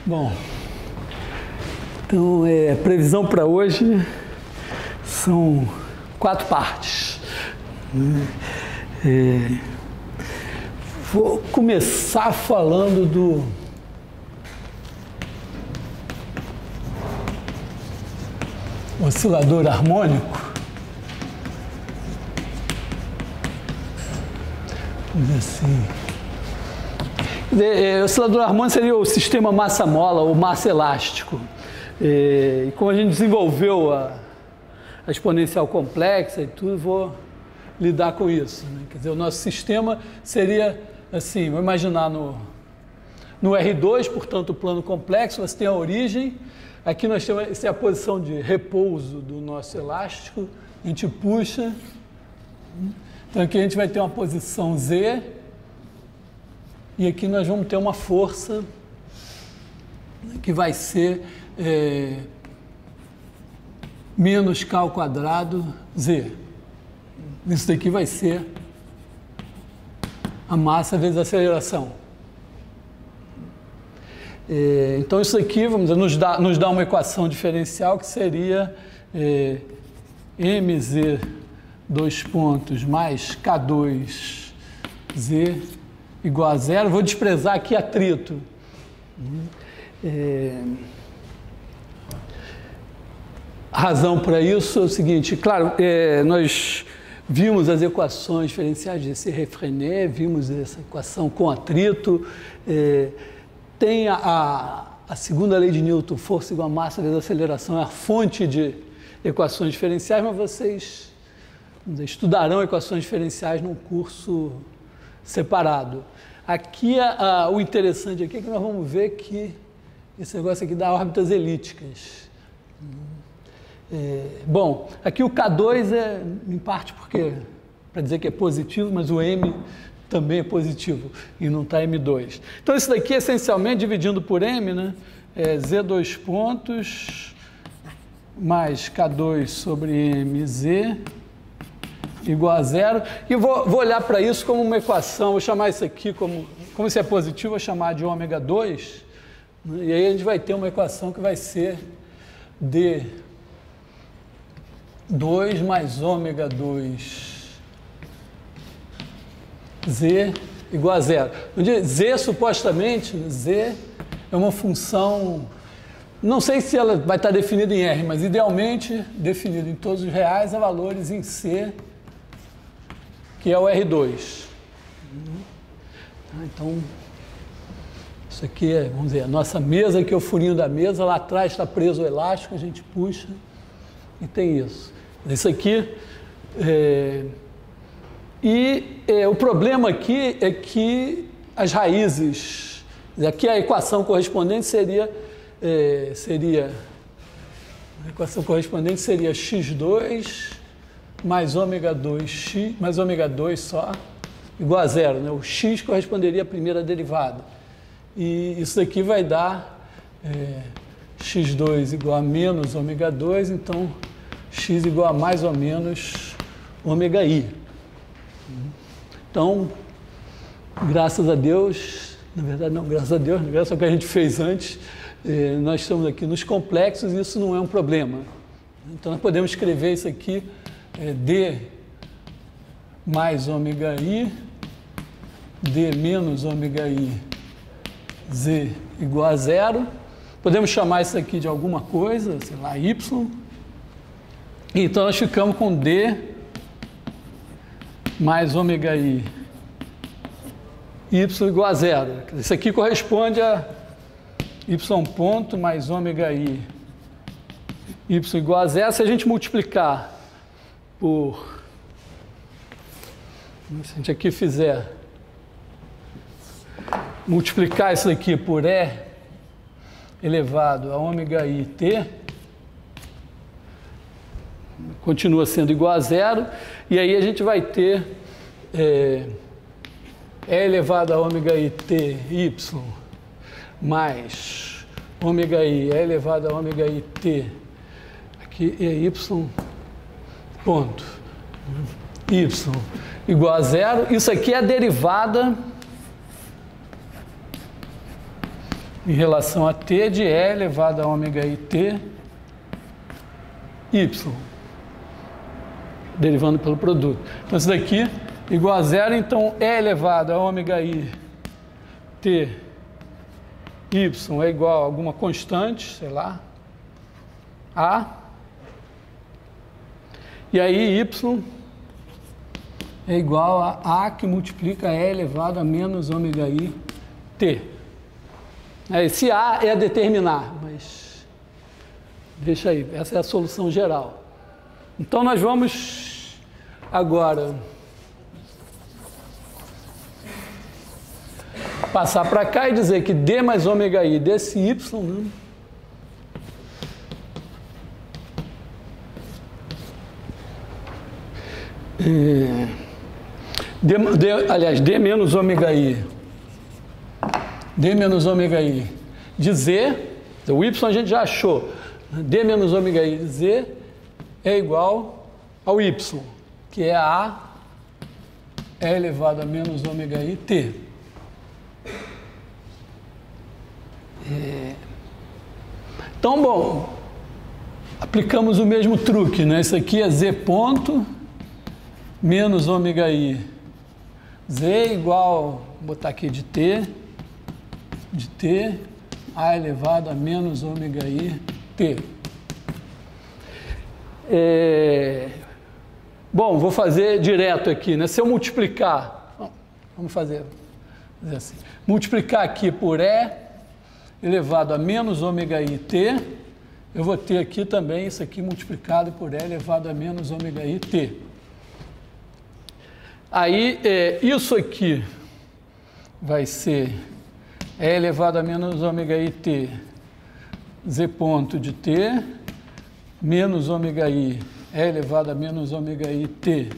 Bom, então previsão para hoje são 4 partes. Vou começar falando do oscilador harmônico. Vamos dizer assim. O oscilador harmônico seria o sistema massa-mola ou massa elástico. E como a gente desenvolveu a exponencial complexa e tudo, vou lidar com isso, né? Quer dizer, o nosso sistema seria assim, vou imaginar no R2, portanto, o plano complexo, você tem a origem, aqui nós temos essa é a posição de repouso do nosso elástico, a gente puxa, então aqui a gente vai ter uma posição Z, e aqui nós vamos ter uma força que vai ser menos K ao quadrado Z. Isso daqui vai ser a massa vezes a aceleração. Então isso aqui, vamos dizer, nos dá uma equação diferencial que seria mz dois pontos mais K2Z igual a zero. Vou desprezar aqui atrito. A razão para isso é o seguinte, claro, nós vimos as equações diferenciais de Refrenet, vimos essa equação com atrito, tem a segunda lei de Newton, força igual a massa vezes a aceleração, é a fonte de equações diferenciais, mas vocês estudarão equações diferenciais num curso separado. Aqui, o interessante aqui é que nós vamos ver que esse negócio aqui dá órbitas elípticas. Bom, aqui o K2 em parte porque, para dizer que é positivo, mas o M também é positivo e não está M2. Então, isso daqui, essencialmente, dividindo por M, né, é Z dois pontos mais K2 sobre MZ igual a zero. E vou olhar para isso como uma equação, vou chamar isso aqui como se é positivo, vou chamar de ômega 2, né, e aí a gente vai ter uma equação que vai ser D2 mais ômega 2 Z igual a zero. Z, supostamente, Z é uma função, não sei se ela vai estar definida em R, mas idealmente definida em todos os reais a valores em C, que é o R2. Então, isso aqui é, vamos dizer, a nossa mesa, aqui é o furinho da mesa, lá atrás está preso o elástico, a gente puxa e tem isso. Isso aqui, o problema aqui é que as raízes, aqui a equação correspondente seria a equação correspondente seria x2 mais ômega 2x, mais ômega 2 só, igual a zero, né? O x corresponderia à primeira derivada. E isso daqui vai dar x2 igual a menos ômega 2, então x igual a mais ou menos ômega i. Então, graças a Deus, na verdade não, graças a Deus, graças ao que a gente fez antes, nós estamos aqui nos complexos e isso não é um problema. Então, nós podemos escrever isso aqui, D mais ômega i, D menos ômega i, Z igual a zero. Podemos chamar isso aqui de alguma coisa, sei lá, Y. Então, nós ficamos com D mais ômega i, Y igual a zero. Isso aqui corresponde a Y ponto mais ômega i, Y igual a zero. Se a gente multiplicar por, se a gente aqui fizer, multiplicar isso aqui por E elevado a ômega i t, continua sendo igual a zero, e aí a gente vai ter E elevado a ômega i t y mais ômega i elevado a ômega i t, aqui é y ponto, y igual a zero. Isso aqui é a derivada em relação a t de E elevado a ômega i t y, derivando pelo produto. Então, isso daqui igual a zero, então E elevado a ômega i t y é igual a alguma constante, sei lá, A, e aí y é igual a que multiplica E elevado a menos ômega i t. Esse A é a determinar, mas deixa aí, essa é a solução geral. Então nós vamos agora passar para cá e dizer que D mais ômega i desse Y, né? Aliás, D menos ômega i de Z, o Y a gente já achou, D menos ômega i de Z é igual ao Y, que é A elevado a menos ômega i t. Então, bom, aplicamos o mesmo truque, né? Isso aqui é Z ponto menos ômega i. Z igual, vou botar aqui de T, A elevado a menos ômega i t. Bom, vou fazer direto aqui, né? Se eu multiplicar, vamos fazer assim, multiplicar aqui por E elevado a menos ômega i t, eu vou ter aqui também isso aqui multiplicado por E elevado a menos ômega i t. Aí, isso aqui vai ser E elevado a menos ômega i t, Z ponto de t, menos ômega i, E elevado a menos ômega i t,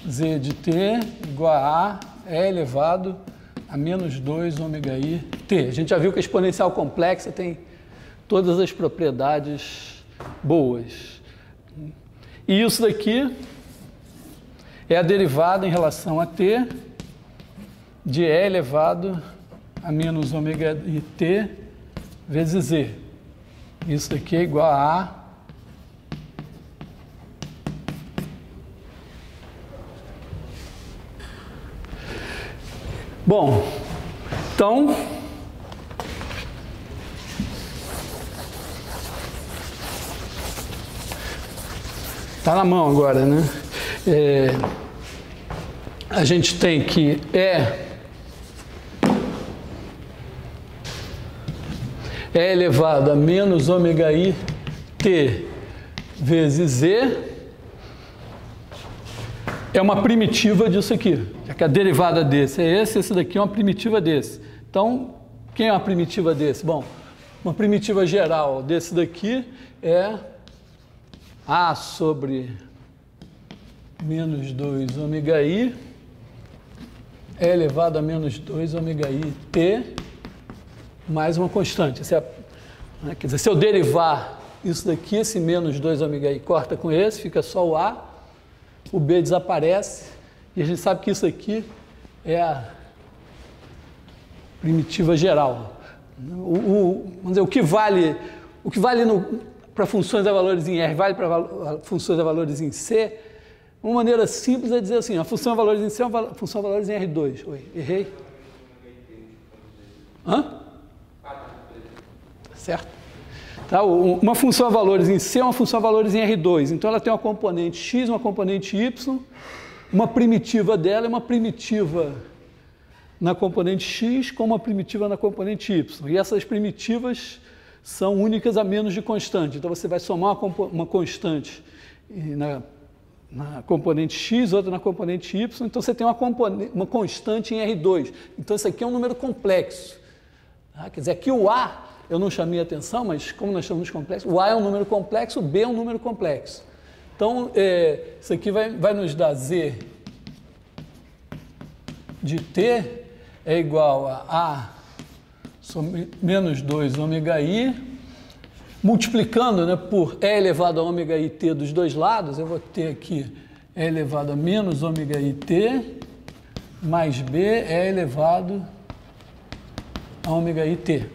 Z de t, igual a E elevado a menos 2 ômega i t. A gente já viu que a exponencial complexa tem todas as propriedades boas. E isso daqui é a derivada em relação a t de E elevado a menos ômega i t vezes z. Isso daqui é igual a Bom, então, tá na mão agora, né? A gente tem que E elevado a menos ômega i t vezes z é uma primitiva disso aqui. Já que a derivada desse é esse daqui é uma primitiva desse. Então, quem é uma primitiva desse? Bom, uma primitiva geral desse daqui é A sobre menos 2 ômega i é elevado a menos 2 ômega i t mais uma constante. Quer dizer, se eu derivar isso daqui, esse menos 2 ômega i corta com esse, fica só o A, o B desaparece, e a gente sabe que isso aqui é a primitiva geral. Vamos dizer, o que vale para funções a valores em R, vale para funções a valores em C. Uma maneira simples é dizer assim, a função a valores em C é uma função a valores em R2. Oi, errei? Hã? Certo? Tá? Uma função a valores em C é uma função a valores em R2. Então, ela tem uma componente X, uma componente Y, uma primitiva dela é uma primitiva na componente X com uma primitiva na componente Y. E essas primitivas são únicas a menos de constante. Então, você vai somar uma constante na componente X, outra na componente Y. Então, você tem uma constante em R2. Então, isso aqui é um número complexo. Tá? Quer dizer, aqui o A, eu não chamei a atenção, mas como nós chamamos de complexo, o A é um número complexo, o B é um número complexo. Então, isso aqui vai nos dar Z de T é igual a sobre menos 2 ômega i, multiplicando, né, por E elevado a ômega i t dos dois lados, eu vou ter aqui E elevado a menos ômega i t mais B E elevado a ômega i t.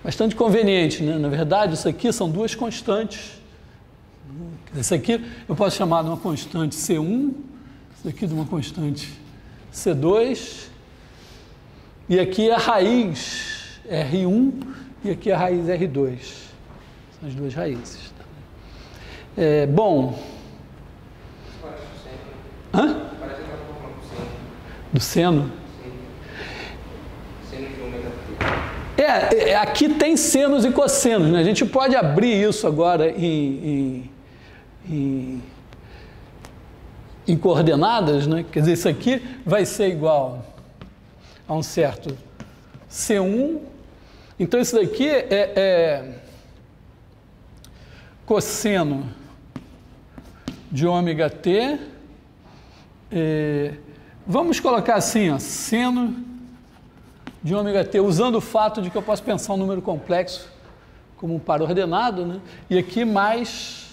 Bastante conveniente, né? Na verdade, isso aqui são duas constantes. Isso aqui eu posso chamar de uma constante C1, isso aqui de uma constante C2, e aqui a raiz R1 e aqui a raiz R2. São as duas raízes. Bom... Hã? Do seno? Aqui tem senos e cossenos, né? A gente pode abrir isso agora em coordenadas, né? Quer dizer, isso aqui vai ser igual a um certo C1. Então, isso daqui é cosseno de ômega t. Vamos colocar assim, ó, seno de ômega t, usando o fato de que eu posso pensar um número complexo como um par ordenado, né? E aqui mais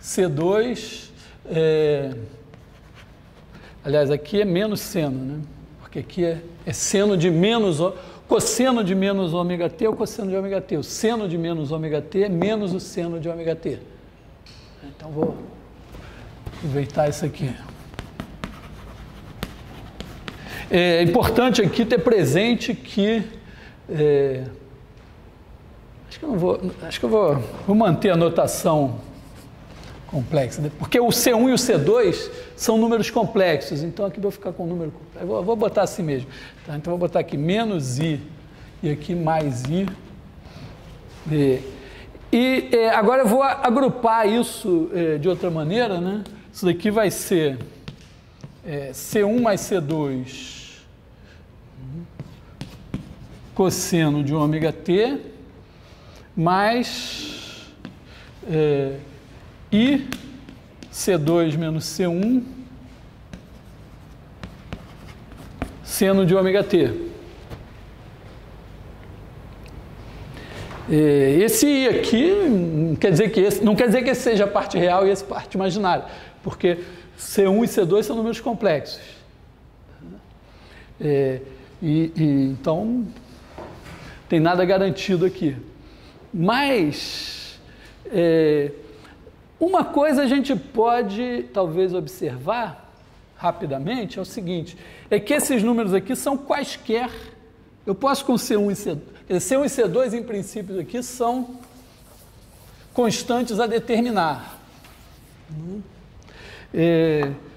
C2, aliás, aqui é menos seno, né? Porque aqui é seno de menos, cosseno de menos ômega t ou cosseno de ômega t. O seno de menos ômega t é menos o seno de ômega t. Então, vou aproveitar isso aqui. É importante aqui ter presente que acho que eu vou manter a notação complexa, né? Porque o C1 e o C2 são números complexos, então aqui vou ficar com o número complexo. Eu vou botar assim mesmo. Tá? Então vou botar aqui menos i e aqui mais i. Agora eu vou agrupar isso de outra maneira, né? Isso daqui vai ser C1 mais C2 cosseno de ômega t mais I C2 menos C1 seno de ômega t. Esse I aqui não quer dizer que esse seja a parte real e essa parte imaginária, porque C1 e C2 são números complexos. Então, tem nada garantido aqui. Mas, uma coisa a gente pode, talvez, observar rapidamente, é o seguinte, é que esses números aqui são quaisquer. Eu posso com C1 e C2... C1 e C2, em princípio, aqui são constantes a determinar.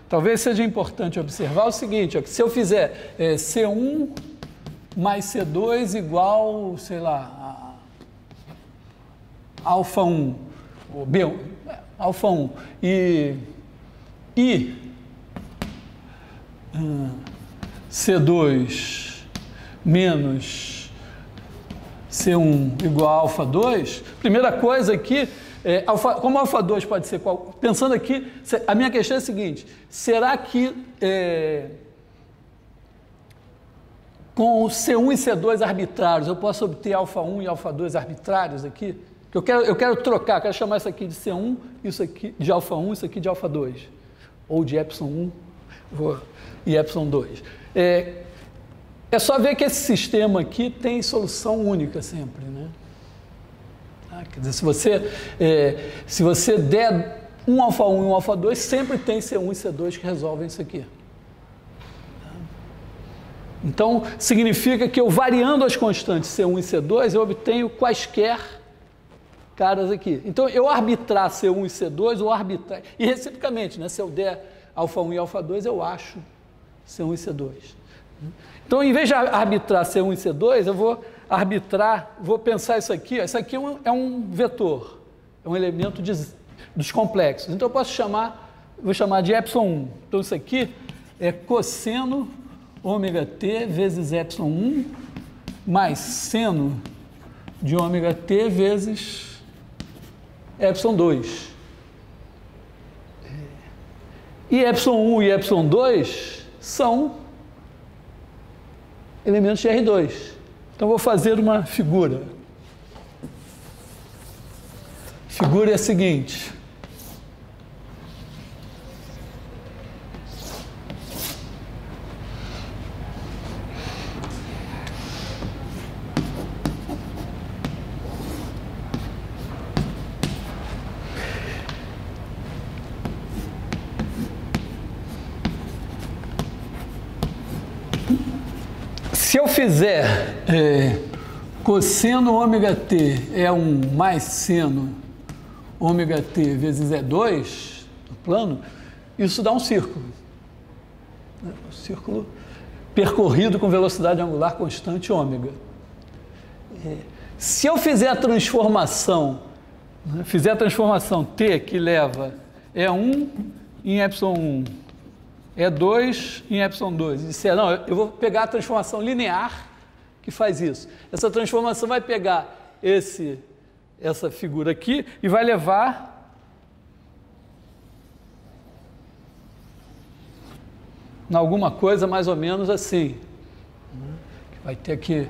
Talvez seja importante observar o seguinte, ó, que se eu fizer C1 mais C2 igual, sei lá, a alfa 1, ou B1, alfa 1, e C2 menos C1 igual a alfa 2, primeira coisa aqui, como alfa 2 pode ser qual? Pensando aqui, a minha questão é a seguinte, será que com C1 e C2 arbitrários eu posso obter alfa 1 e alfa 2 arbitrários aqui? Eu quero trocar, quero chamar isso aqui de C1, isso aqui de alfa 1, isso aqui de alfa 2, ou de epsilon 1 e epsilon 2. É só ver que esse sistema aqui tem solução única sempre, né? Quer dizer, se você der um alfa 1 e um alfa 2, sempre tem C1 e C2 que resolvem isso aqui. Então, significa que eu variando as constantes C1 e C2, eu obtenho quaisquer caras aqui. Então, eu arbitrar C1 e C2, ou arbitrar... E reciprocamente, né? Se eu der alfa 1 e alfa 2, eu acho C1 e C2. Então, em vez de arbitrar C1 e C2, eu vou pensar isso aqui. Isso aqui é um vetor, é um elemento dos complexos. Então, eu vou chamar de epsilon 1. Então, isso aqui é cosseno ômega t vezes epsilon 1 mais seno de ômega t vezes epsilon 2. E epsilon 1 e epsilon 2 são elementos de R2. Então, vou fazer uma figura. A figura é a seguinte. se eu fizer cosseno ômega t é 1 mais seno ômega t vezes E2, no plano, isso dá um círculo. Um círculo percorrido com velocidade angular constante ômega. Se eu fizer a transformação, t que leva E1 em ε1, E2 em ε2, e disser, não, eu vou pegar a transformação linear que faz isso. Essa transformação vai pegar essa figura aqui e vai levar em alguma coisa mais ou menos assim. Vai ter que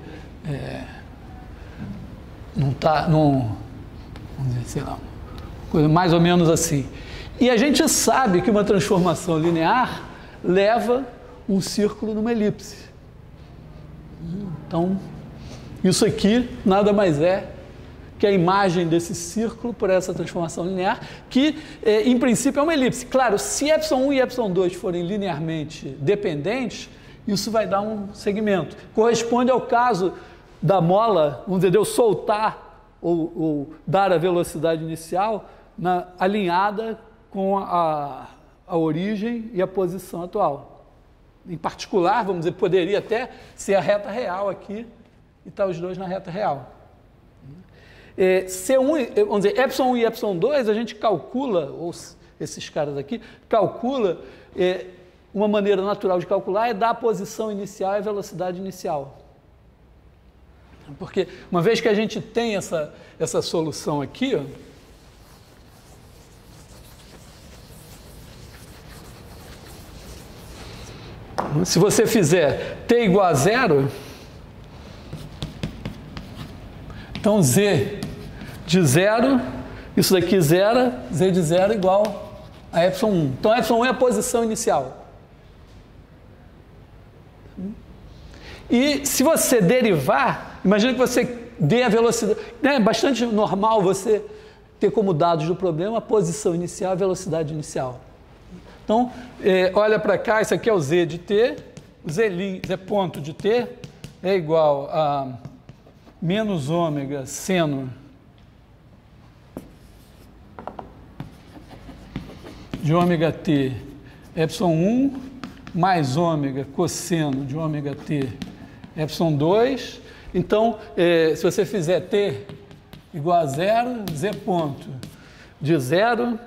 vamos dizer, sei lá, coisa mais ou menos assim. E a gente sabe que uma transformação linear leva um círculo numa elipse. Então, isso aqui nada mais é que a imagem desse círculo por essa transformação linear, que em princípio é uma elipse. Claro, se ε1 e ε2 forem linearmente dependentes, isso vai dar um segmento. Corresponde ao caso da mola, vamos dizer, de eu soltar ou dar a velocidade inicial alinhada com a origem e a posição atual. Em particular, vamos dizer, poderia até ser a reta real aqui e estar os dois na reta real. C1, vamos dizer, ε1 e ε2, a gente calcula, ou esses caras aqui, calcula, uma maneira natural de calcular é dar a posição inicial e a velocidade inicial. Porque uma vez que a gente tem essa solução aqui, ó, se você fizer t igual a 0, então z de 0, isso daqui zero, z de 0 igual a ε1. Então, ε1 é a posição inicial. E se você derivar, imagina que você dê a velocidade. É bastante normal você ter como dados do problema a posição inicial e a velocidade inicial. Então, olha para cá, isso aqui é o z de t, o z ponto de t é igual a menos ômega seno de ômega t ε1 mais ômega cosseno de ômega t ε2. Então, se você fizer t igual a 0, z ponto de 0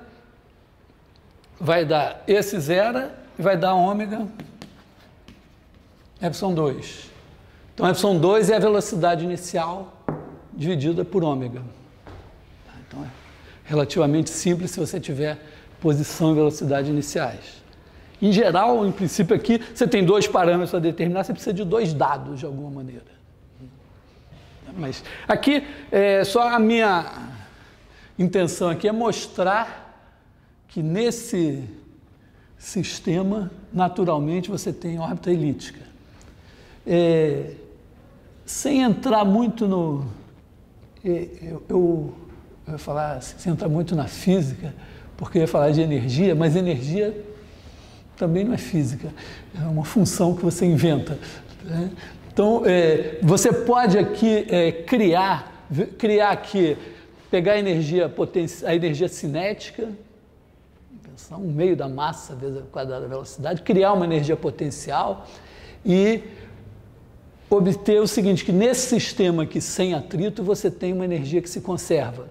vai dar esse 0 e vai dar ômega ε2. Então, ε2 é a velocidade inicial dividida por ômega. Então, é relativamente simples se você tiver posição e velocidade iniciais. Em geral, em princípio aqui, você tem dois parâmetros a determinar, você precisa de dois dados de alguma maneira. Mas aqui, só a minha intenção aqui é mostrar que nesse sistema, naturalmente, você tem órbita elíptica. Sem entrar muito no... eu ia falar, sem entrar muito na física, porque eu ia falar de energia, mas energia também não é física, é uma função que você inventa, né? Então, você pode aqui criar aqui, pegar a energia cinética, pensar 1/2 da massa vezes ao quadrado da velocidade, criar uma energia potencial e obter o seguinte, que nesse sistema aqui sem atrito, você tem uma energia que se conserva.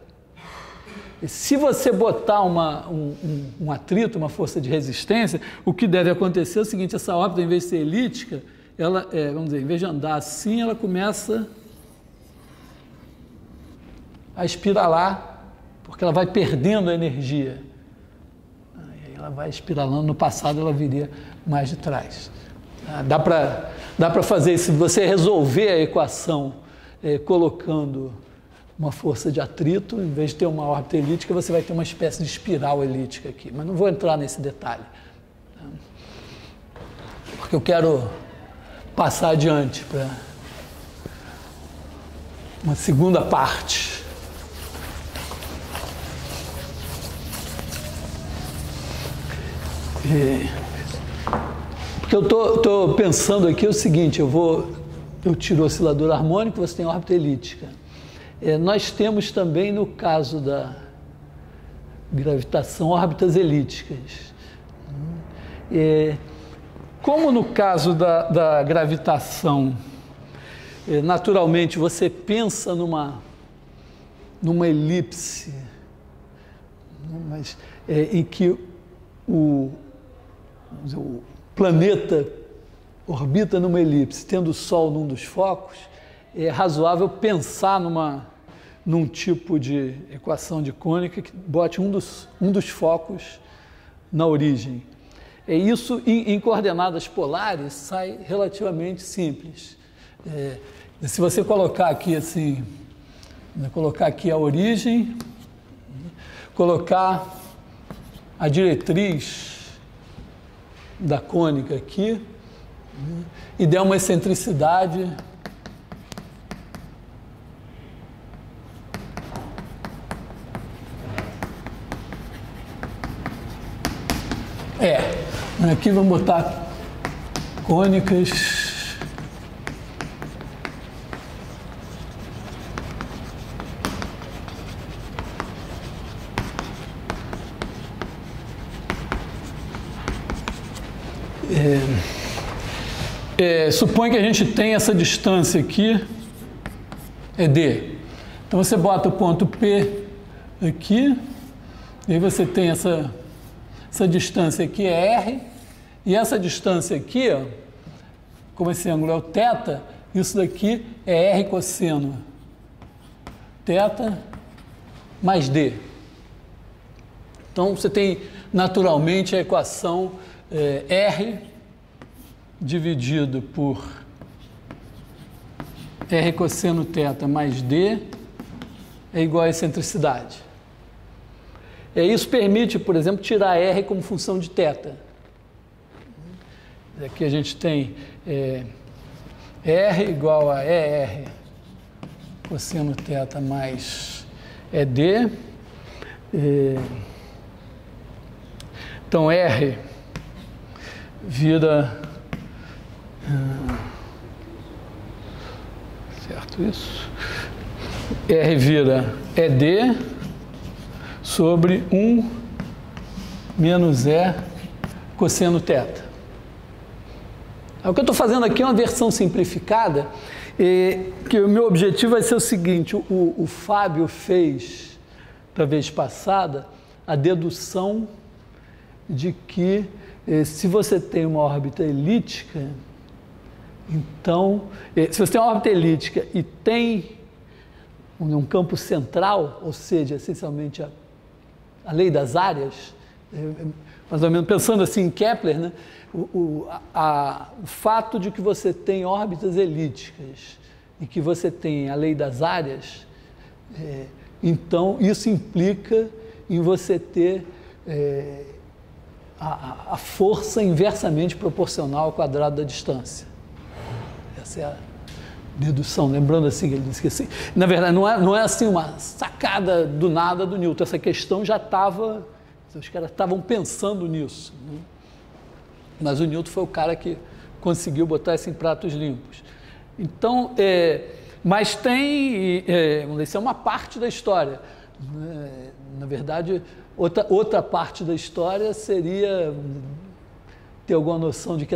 E se você botar um atrito, uma força de resistência, o que deve acontecer é o seguinte, essa órbita, em vez de ser elíptica, ela, vamos dizer, em vez de andar assim, ela começa a espiralar, porque ela vai perdendo a energia. Aí ela vai espiralando, no passado ela viria mais de trás. Dá para fazer isso, se você resolver a equação colocando uma força de atrito, em vez de ter uma órbita elíptica, você vai ter uma espécie de espiral elíptica aqui, mas não vou entrar nesse detalhe, porque eu quero passar adiante para uma segunda parte. Porque eu estou pensando aqui o seguinte, eu vou eu tiro o oscilador harmônico, você tem órbita elíptica. Nós temos também, no caso da gravitação, órbitas elípticas. Como no caso da gravitação, naturalmente você pensa numa elipse, mas, em que o planeta orbita numa elipse, tendo o Sol num dos focos, é razoável pensar num tipo de equação de cônica que bote um dos focos na origem. Isso em coordenadas polares sai relativamente simples. Se você colocar aqui assim, colocar aqui a origem, colocar a diretriz da cônica aqui, e der uma excentricidade aqui vamos botar cônicas supõe que a gente tem essa distância aqui, é D. Então você bota o ponto P aqui, e aí você tem essa distância aqui é R, e essa distância aqui, ó, como esse ângulo é o θ, isso daqui é R cosseno θ mais D. Então você tem naturalmente a equação R dividido por R cosseno θ mais D é igual a excentricidade. Isso permite, por exemplo, tirar R como função de θ. Aqui a gente tem R igual a ER cosseno θ mais ED. Então R vira... certo isso? R vira ED sobre 1 menos E cosseno θ. O que eu estou fazendo aqui é uma versão simplificada, que o meu objetivo vai ser o seguinte: o Fábio fez, da vez passada, a dedução de que se você tem uma órbita elíptica, então, se você tem uma órbita elíptica e tem um campo central, ou seja, essencialmente a lei das áreas, mais ou menos pensando assim em Kepler, né? O fato de que você tem órbitas elípticas e que você tem a lei das áreas, então isso implica em você ter a força inversamente proporcional ao quadrado da distância. Essa é a dedução, lembrando assim, ele disse que assim, na verdade não é assim uma sacada do nada do Newton, essa questão já estava, os caras estavam pensando nisso, né? Mas o Newton foi o cara que conseguiu botar isso em pratos limpos. Então, mas tem, isso é uma parte da história, na verdade, outra parte da história seria ter alguma noção de que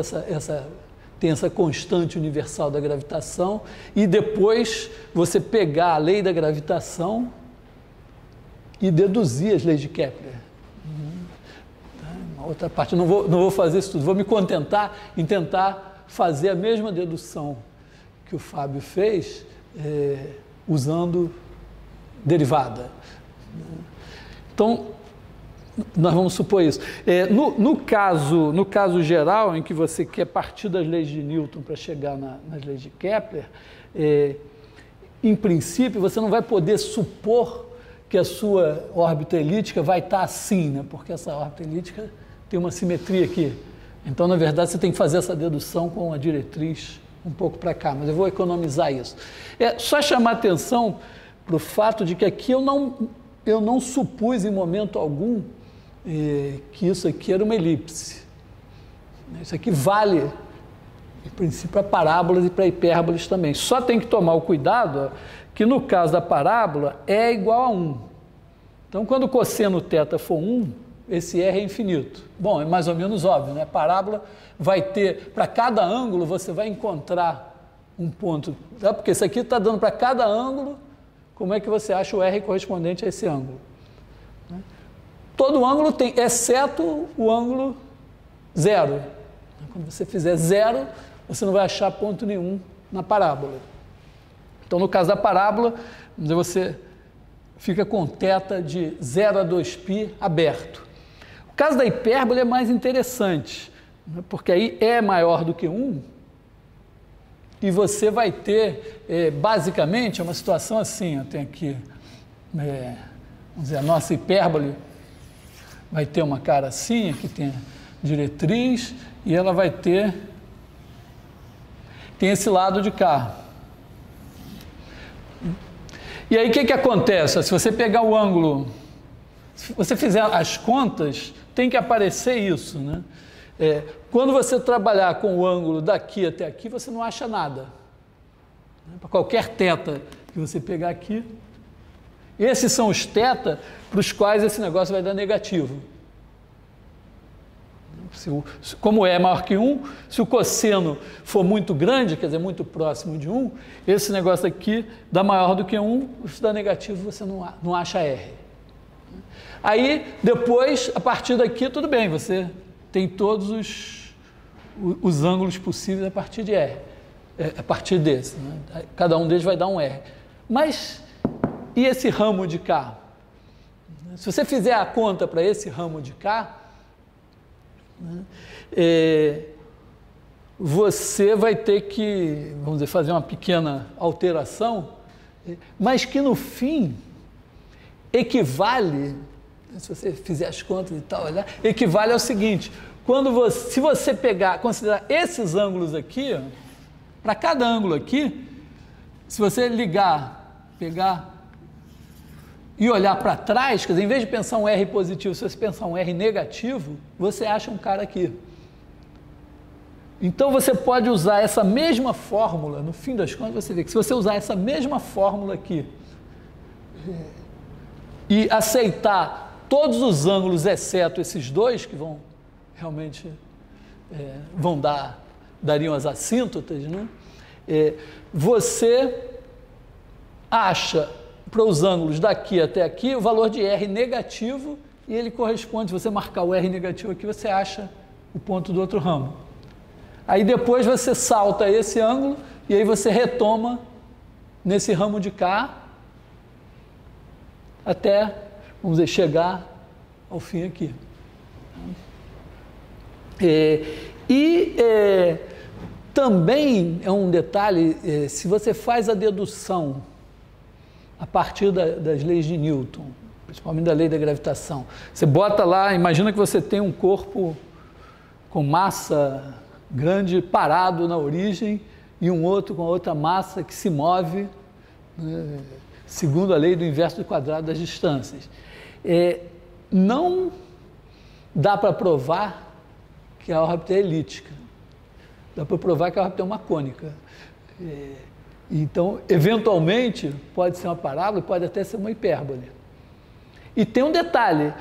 tem essa constante universal da gravitação e depois você pegar a lei da gravitação e deduzir as leis de Kepler. Uma outra parte, não vou fazer isso tudo, vou me contentar em tentar fazer a mesma dedução que o Fábio fez, usando derivada. Então, nós vamos supor isso. No caso geral, em que você quer partir das leis de Newton para chegar nas leis de Kepler, em princípio, você não vai poder supor que a sua órbita elíptica vai estar assim, né? Porque essa órbita elíptica tem uma simetria aqui. Então, na verdade, você tem que fazer essa dedução com a diretriz um pouco para cá, mas eu vou economizar isso. Só chamar atenção para o fato de que aqui eu não supus em momento algum que isso aqui era uma elipse. Isso aqui vale em princípio, para parábolas e para hipérboles também. Só tem que tomar o cuidado que, no caso da parábola, E é igual a 1. Então, quando o cosseno θ for 1, esse R é infinito. Bom, é mais ou menos óbvio, né? Parábola vai ter, para cada ângulo, você vai encontrar um ponto, tá? Porque isso aqui está dando para cada ângulo, como é que você acha o R correspondente a esse ângulo? Todo ângulo tem, exceto o ângulo 0. Quando você fizer 0, você não vai achar ponto nenhum na parábola. Então, no caso da parábola, você fica com θ de 0 a 2π aberto. O caso da hipérbole é mais interessante, porque aí é maior do que 1, e você vai ter, basicamente, uma situação assim, tem aqui, vamos dizer, a nossa hipérbole vai ter uma cara assim, aqui tem a diretriz, e ela vai ter, tem esse lado de cá. E aí o que acontece? Se você pegar o ângulo, se você fizer as contas, tem que aparecer isso, né? Quando você trabalhar com o ângulo daqui até aqui, você não acha nada. Para qualquer θ que você pegar aqui, esses são os θ para os quais esse negócio vai dar negativo. Como é maior que 1, se o cosseno for muito grande, quer dizer, muito próximo de 1, esse negócio aqui dá maior do que 1, se dá negativo, você não acha R. Aí, depois, a partir daqui, tudo bem, você tem todos os ângulos possíveis a partir de R, a partir desse, né? Cada um deles vai dar um R. Mas, e esse ramo de cá? Se você fizer a conta para esse ramo de cá, você vai ter que, vamos dizer, fazer uma pequena alteração, mas que no fim equivale, se você fizer as contas e tal, olhar, equivale ao seguinte: se você considerar esses ângulos aqui, para cada ângulo aqui, se você pegar e olhar para trás, quer dizer, em vez de pensar um R positivo, se você pensar um R negativo, você acha um cara aqui. Então você pode usar essa mesma fórmula, no fim das contas você vê que se você usar essa mesma fórmula aqui e aceitar todos os ângulos exceto esses dois, que vão realmente dariam as assíntotas, né? Você acha para os ângulos daqui até aqui o valor de R negativo, e ele corresponde, se você marcar o R negativo aqui, você acha o ponto do outro ramo. Aí depois você salta esse ângulo e aí você retoma nesse ramo de cá até, vamos dizer, chegar ao fim aqui. Também é um detalhe, se você faz a dedução a partir das leis de Newton, principalmente da lei da gravitação, você bota lá, imagina que você tem um corpo com massa grande parado na origem e um outro com outra massa que se move, né, segundo a lei do inverso do quadrado das distâncias. Não dá para provar que a órbita é elíptica, dá para provar que a órbita é uma cônica. Então, eventualmente, pode ser uma parábola, pode até ser uma hipérbole. E tem um detalhe,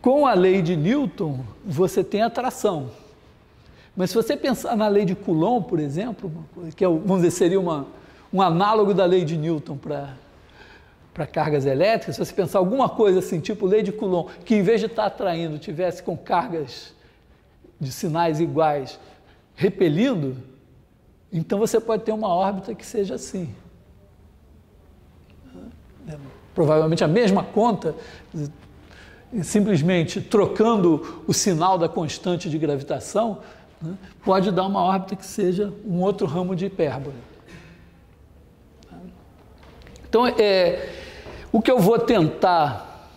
com a lei de Newton, você tem atração. Mas se você pensar na lei de Coulomb, por exemplo, que vamos dizer, seria um análogo da lei de Newton para cargas elétricas, se você pensar alguma coisa assim, tipo lei de Coulomb, que em vez de estar atraindo, tivesse com cargas de sinais iguais repelindo, então você pode ter uma órbita que seja assim. Provavelmente a mesma conta, simplesmente trocando o sinal da constante de gravitação, né, pode dar uma órbita que seja um outro ramo de hipérbole. Então, o que eu vou tentar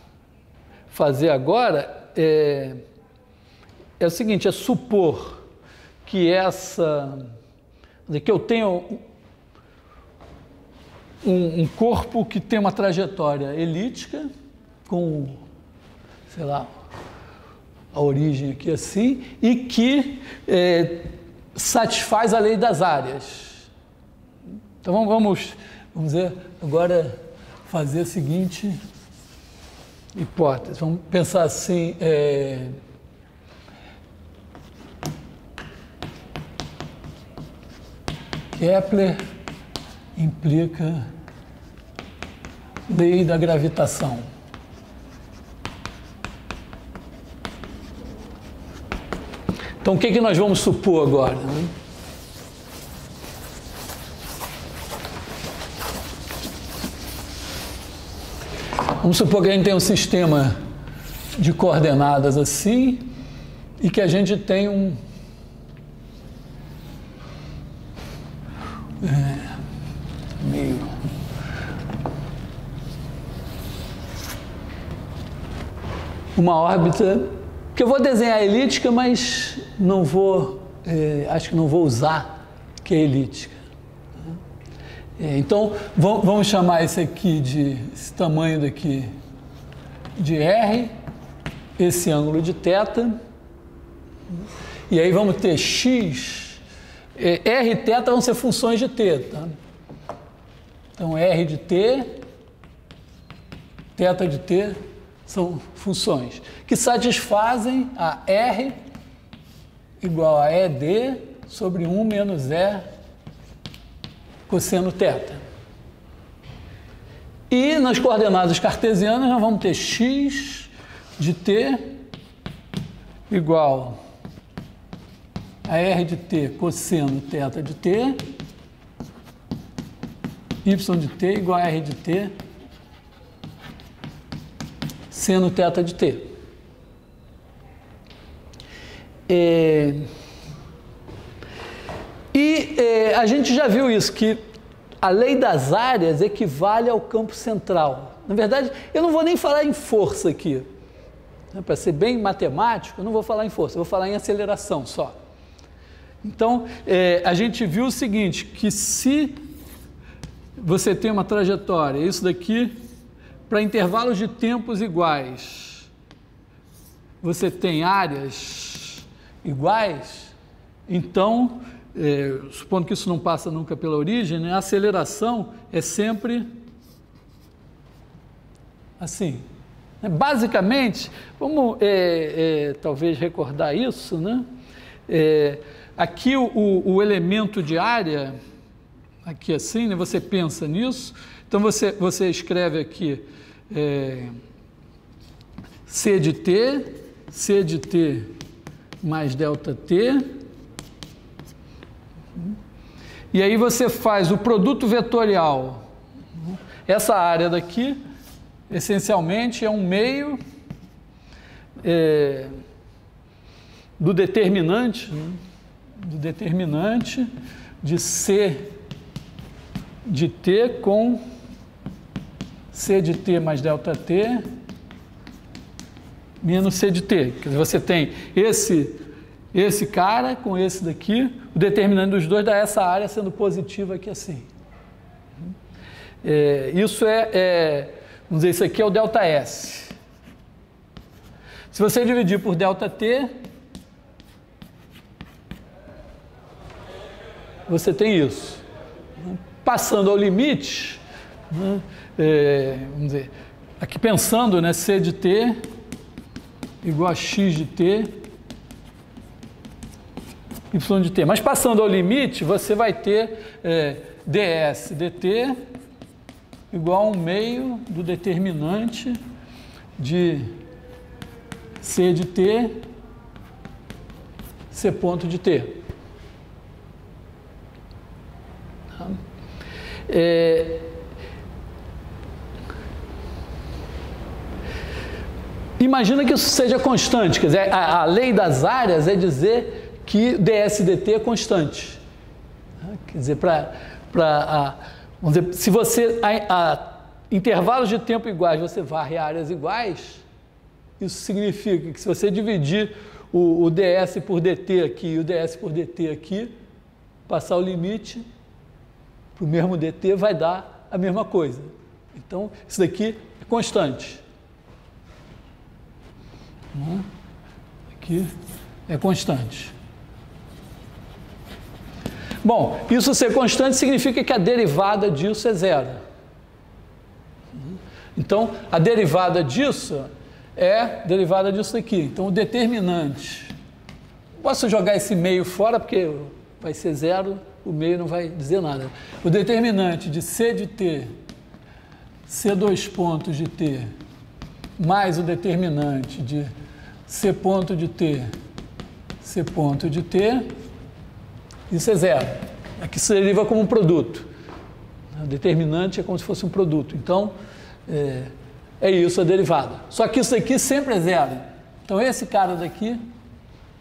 fazer agora é o seguinte, é supor que que eu tenho um corpo que tem uma trajetória elíptica, com, sei lá, a origem aqui assim, e que satisfaz a lei das áreas. Então vamos dizer, agora fazer a seguinte hipótese. Vamos pensar assim, Kepler implica lei da gravitação. Então, o que nós vamos supor agora? Né? Vamos supor que a gente tem um sistema de coordenadas assim e que a gente tem uma órbita que eu vou desenhar elíptica, mas não vou, acho que não vou usar que é elíptica. Então, vamos chamar esse tamanho daqui de R, esse ângulo de θ, e aí vamos ter x, R e θ vão ser funções de t, tá? Então, R de t, θ de t são funções que satisfazem a R igual a ED sobre 1 menos E cosseno θ. E nas coordenadas cartesianas nós vamos ter x de t igual a R de t cosseno θ de t, y de t igual a R de t seno θ de t. A gente já viu isso, que a lei das áreas equivale ao campo central. Na verdade, eu não vou nem falar em força aqui. Para ser bem matemático, eu não vou falar em força, eu vou falar em aceleração só. Então, a gente viu o seguinte, que se você tem uma trajetória, isso daqui, para intervalos de tempos iguais, você tem áreas iguais, então, supondo que isso não passa nunca pela origem, né, a aceleração é sempre assim. Basicamente, vamos talvez recordar isso, né? Aqui o elemento de área, aqui assim, né, você pensa nisso, então você escreve aqui C de t mais ΔT, e aí você faz o produto vetorial. Essa área daqui, essencialmente, é um meio do determinante de C de t com C de t mais ΔT menos C de t. Quer dizer, você tem esse cara com esse daqui, o determinante dos dois dá essa área sendo positiva aqui assim. Isso vamos dizer, isso aqui é o ΔS. Se você dividir por ΔT, você tem isso. Passando ao limite, né, vamos dizer, aqui pensando, né, C de t igual a x de t, y de t. Mas passando ao limite, você vai ter ds dt igual a 1 meio do determinante de C de t, C ponto de t. Tá? Imagina que isso seja constante, quer dizer, a lei das áreas é dizer que ds dt é constante. Quer dizer, vamos dizer, se você a intervalos de tempo iguais você varre áreas iguais, isso significa que se você dividir o ds por dt aqui e o ds por dt aqui, passar o limite para o mesmo dt vai dar a mesma coisa. Então, isso daqui é constante. Aqui é constante. Bom, isso ser constante significa que a derivada disso é zero. Então, a derivada disso é derivada disso aqui. Então, o determinante... Posso jogar esse meio fora, porque vai ser zero, o meio não vai dizer nada. O determinante de C de T, C2 pontos de T, mais o determinante de C ponto de T, C ponto de T, isso é zero. Aqui se deriva como um produto. O determinante é como se fosse um produto. Então, é isso a derivada. Só que isso aqui sempre é zero. Então, esse cara daqui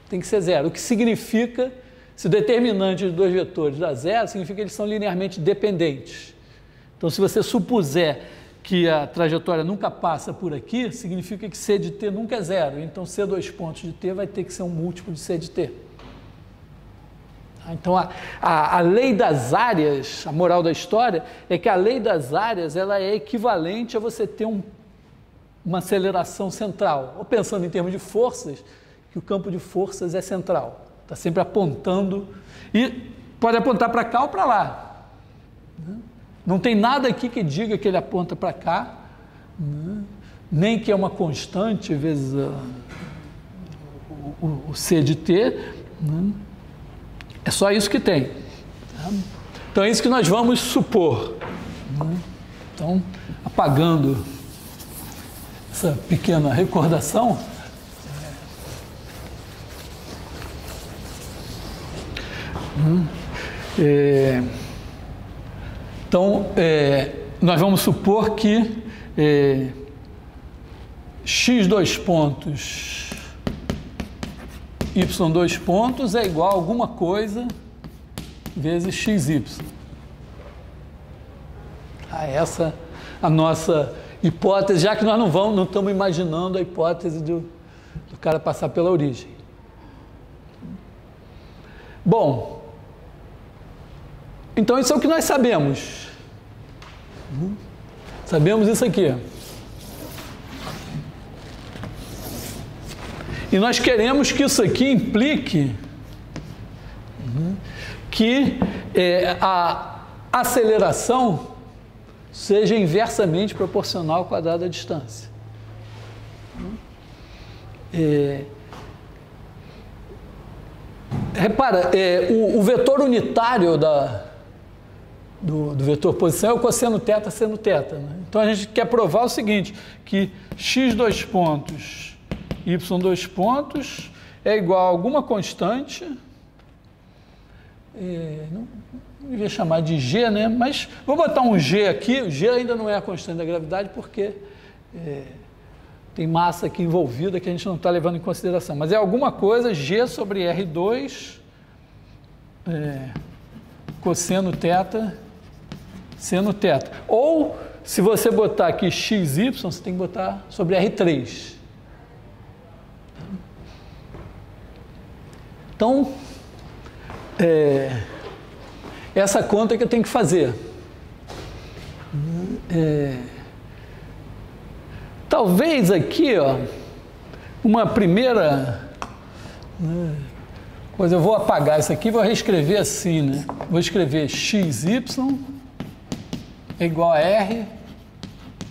tem que ser zero. O que significa, se o determinante de dois vetores dá zero, significa que eles são linearmente dependentes. Então, se você supuser que a trajetória nunca passa por aqui, significa que C de T nunca é zero. Então, C2 pontos de T vai ter que ser um múltiplo de C de T. Então, a lei das áreas, a moral da história, é que a lei das áreas ela é equivalente a você ter uma aceleração central. Ou pensando em termos de forças, que o campo de forças é central. Está sempre apontando, e pode apontar para cá ou para lá. Não tem nada aqui que diga que ele aponta para cá, nem que é uma constante vezes o C de T, é só isso que tem. Então é isso que nós vamos supor. Então, apagando essa pequena recordação, então, nós vamos supor que x dois pontos, y dois pontos é igual a alguma coisa vezes xy. Essa a nossa hipótese, já que nós não estamos imaginando a hipótese do cara passar pela origem. Bom, então isso é o que nós sabemos. Sabemos isso aqui. E nós queremos que isso aqui implique que a aceleração seja inversamente proporcional ao quadrado da distância. Repara, o vetor unitário do vetor posição é o cosseno θ seno θ. Né? Então a gente quer provar o seguinte, que x dois pontos, y dois pontos é igual a alguma constante, não devia chamar de G, né? Mas vou botar um G aqui, o G ainda não é a constante da gravidade porque tem massa aqui envolvida que a gente não está levando em consideração, mas é alguma coisa G sobre R2 cosseno θ seno θ. Ou, se você botar aqui xy, você tem que botar sobre R3. Então, essa conta que eu tenho que fazer. Talvez aqui, ó, uma primeira coisa, eu vou apagar isso aqui e vou reescrever assim, né? Vou escrever xy é igual a R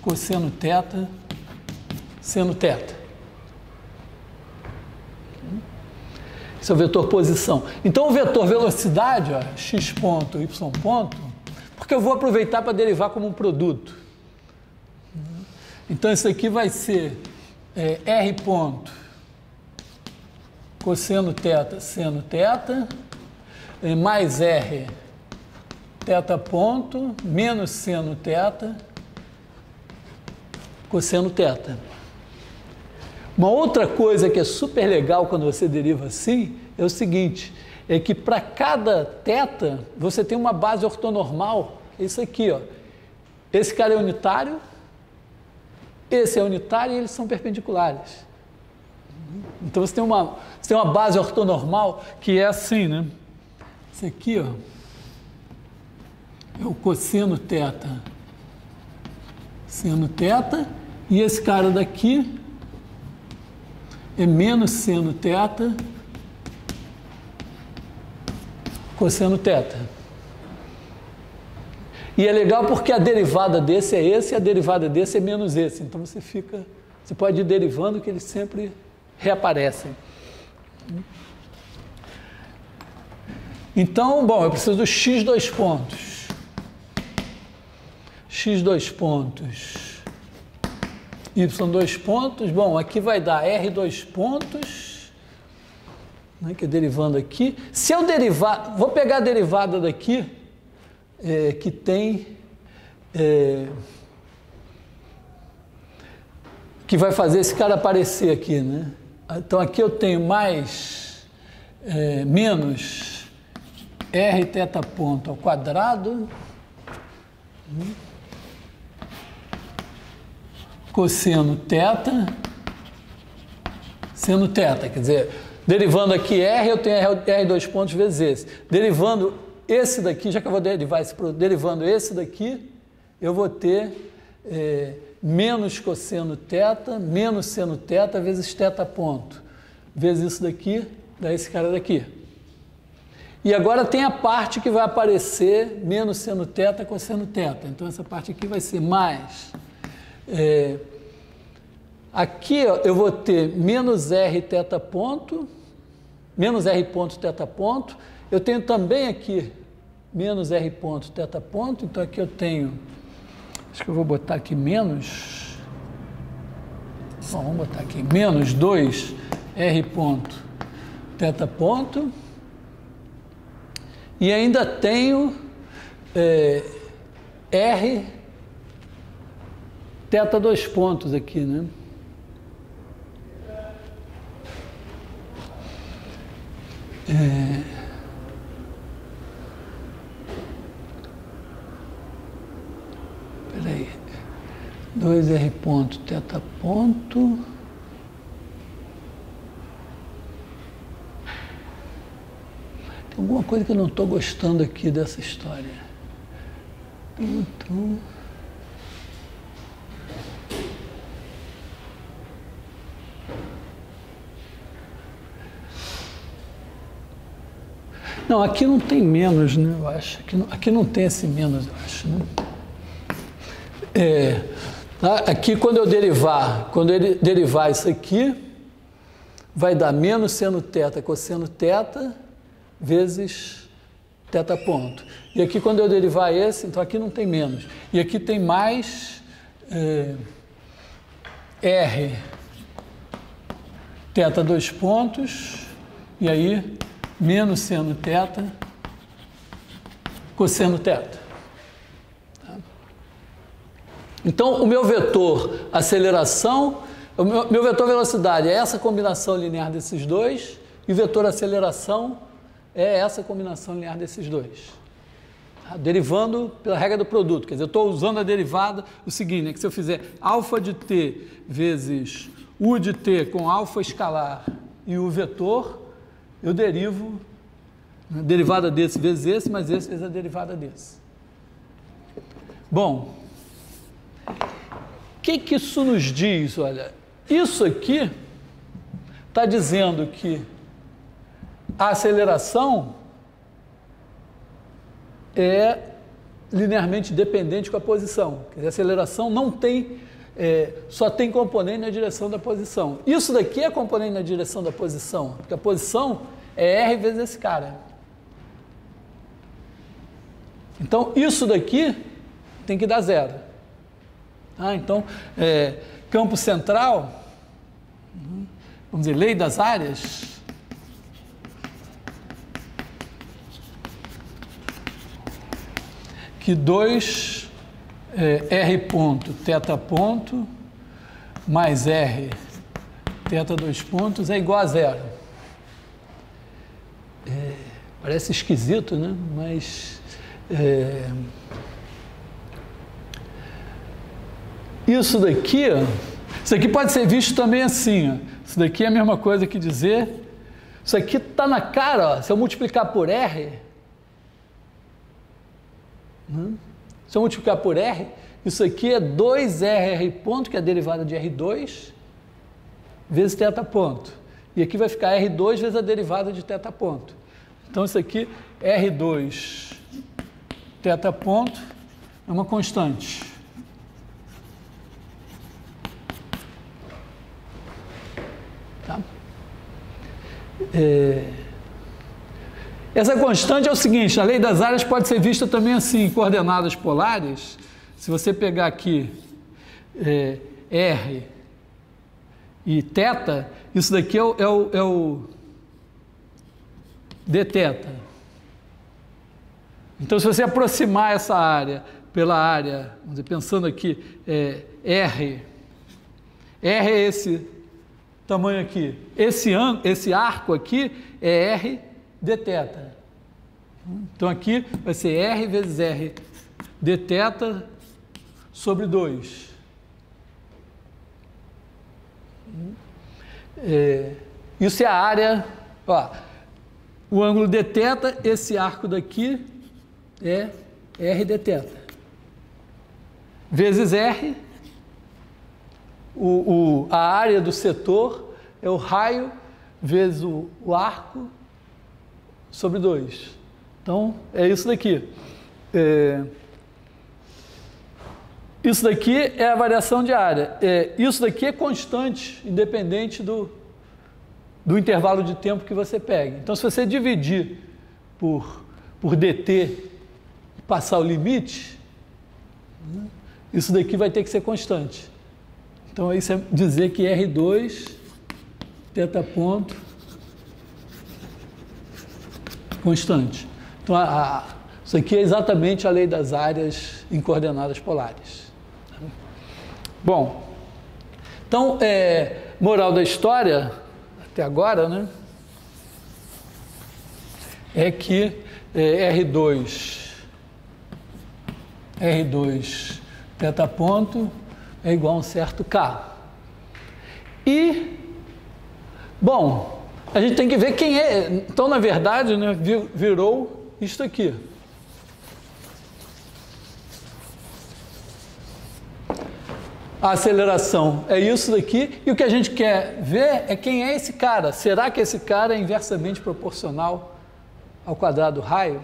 cosseno θ seno θ. Esse é o vetor posição. Então, o vetor velocidade, ó, x ponto, y ponto, porque eu vou aproveitar para derivar como um produto. Então, isso aqui vai ser R ponto cosseno θ seno θ mais R θ ponto menos seno θ cosseno θ. Uma outra coisa que é super legal quando você deriva assim é o seguinte, é que para cada θ você tem uma base ortonormal, isso aqui, ó. Esse cara é unitário, esse é unitário e eles são perpendiculares. Então você tem uma base ortonormal que é assim, né? Esse aqui, ó, é o cosseno θ seno θ e esse cara daqui é menos seno θ cosseno θ. E é legal porque a derivada desse é esse e a derivada desse é menos esse. Então você pode ir derivando que eles sempre reaparecem. Então, bom, eu preciso do x dois pontos. X dois pontos. Y dois pontos. Bom, aqui vai dar R dois pontos. Né, que é derivando aqui. Se eu derivar, vou pegar a derivada daqui, que tem... que vai fazer esse cara aparecer aqui, né? Então aqui eu tenho mais menos R θ ponto ao quadrado cosseno θ seno θ, quer dizer, derivando aqui R, eu tenho R dois pontos vezes esse. Derivando esse daqui, já que eu vou derivar esse produto, derivando esse daqui, eu vou ter menos cosseno θ, menos seno θ vezes θ ponto, vezes isso daqui, dá esse cara daqui. E agora tem a parte que vai aparecer menos seno θ cosseno θ. Então essa parte aqui vai ser mais... aqui ó, eu vou ter menos R θ ponto, menos R ponto θ ponto. Eu tenho também aqui menos R ponto θ ponto. Então aqui eu tenho... Acho que eu vou botar aqui menos... Bom, vamos botar aqui menos 2 R ponto θ ponto. E ainda tenho R θ dois pontos aqui, né? Peraí. 2R ponto θ ponto. Tem alguma coisa que eu não estou gostando aqui dessa história. Então... Não, aqui não tem menos, né? Eu acho. Aqui não tem esse menos, eu acho, né? Aqui quando eu derivar isso aqui, vai dar menos seno θ cosseno θ vezes θ ponto. E aqui quando eu derivar esse, então aqui não tem menos. E aqui tem mais R θ dois pontos, e aí menos seno θ cosseno θ. Então, o meu vetor aceleração, o meu vetor velocidade é essa combinação linear desses dois, e o vetor aceleração é essa combinação linear desses dois. Tá? Derivando pela regra do produto. Quer dizer, eu estou usando a derivada, o seguinte, que se eu fizer alfa de t vezes u de t com alfa escalar e o vetor, eu derivo a derivada desse vezes esse, mas esse vezes a derivada desse. Bom... O que isso nos diz? Olha, isso aqui está dizendo que a aceleração é linearmente dependente com a posição. Quer dizer, a aceleração não tem, só tem componente na direção da posição. Isso daqui é componente na direção da posição, porque a posição é R vezes esse cara. Então, isso daqui tem que dar zero. Então, campo central, vamos dizer, lei das áreas, que 2 R ponto θ ponto mais R θ dois pontos é igual a zero. Parece esquisito, né? Mas... Isso daqui, isso aqui pode ser visto também assim, ó. Isso daqui é a mesma coisa que dizer, isso aqui está na cara, ó, se eu multiplicar por R, se eu multiplicar por R, isso aqui é 2R ponto, que é a derivada de R2, vezes θ ponto. E aqui vai ficar R2 vezes a derivada de θ ponto. Então, isso aqui, R2 θ ponto, é uma constante. Tá? Essa constante é o seguinte, a lei das áreas pode ser vista também assim, em coordenadas polares. Se você pegar aqui R e θ, isso daqui é o dθ. Então, se você aproximar essa área pela área, vamos dizer, pensando aqui, R é esse tamanho aqui, esse arco aqui é R dθ. Então, aqui vai ser R vezes R dθ sobre 2. Isso é a área, ó, o ângulo dθ, esse arco daqui é R dθ. Vezes R, a área do setor é o raio vezes o arco sobre 2. Então, é isso daqui. Isso daqui é a variação de área. Isso daqui é constante, independente do intervalo de tempo que você pegue. Então, se você dividir por dt e passar o limite, isso daqui vai ter que ser constante. Então, isso é dizer que R2 θ ponto constante. Então, isso aqui é exatamente a lei das áreas em coordenadas polares. Bom, então, moral da história, até agora, né, é que R2 θ ponto é igual a um certo K. E, bom, a gente tem que ver quem é. Então, na verdade, né, virou isto aqui. A aceleração é isso daqui, e o que a gente quer ver é quem é esse cara. Será que esse cara é inversamente proporcional ao quadrado do raio?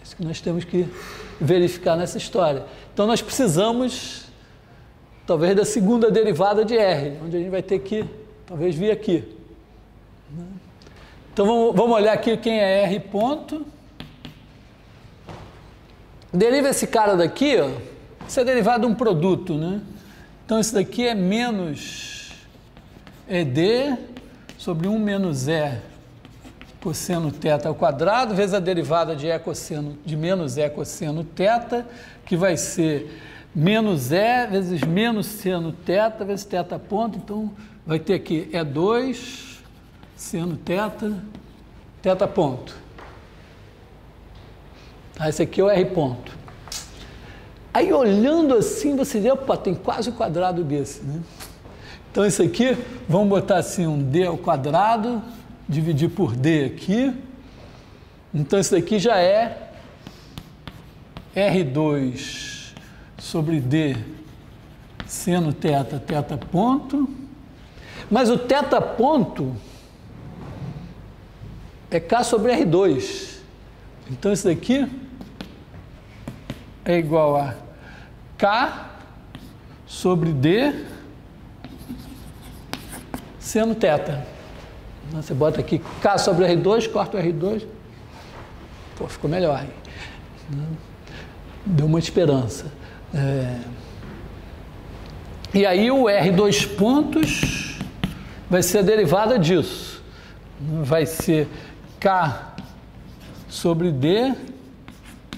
É isso que nós temos que verificar nessa história. Então, nós precisamos, talvez, da segunda derivada de R, onde a gente vai ter que, talvez, vir aqui. Então, vamos olhar aqui quem é R ponto. Deriva esse cara daqui, ó. Isso é derivado de um produto, né? Então, isso daqui é menos ED sobre 1 menos E cosseno θ ao quadrado, vezes a derivada de menos E cosseno θ, que vai ser menos E vezes menos seno θ vezes θ ponto. Então, vai ter aqui E2 seno θ ponto. Esse aqui é o R ponto. Aí, olhando assim, você vê, opa, tem quase o quadrado desse, né? Então, isso aqui, vamos botar assim, um D ao quadrado, dividir por D aqui. Então, isso daqui já é R2 sobre D seno θ ponto. Mas o θ ponto é K sobre R2. Então, isso daqui é igual a K sobre D seno θ. Você bota aqui K sobre R2, corta o R2. Pô, ficou melhor. Deu uma esperança. E aí o R2 pontos vai ser a derivada disso. Vai ser K sobre D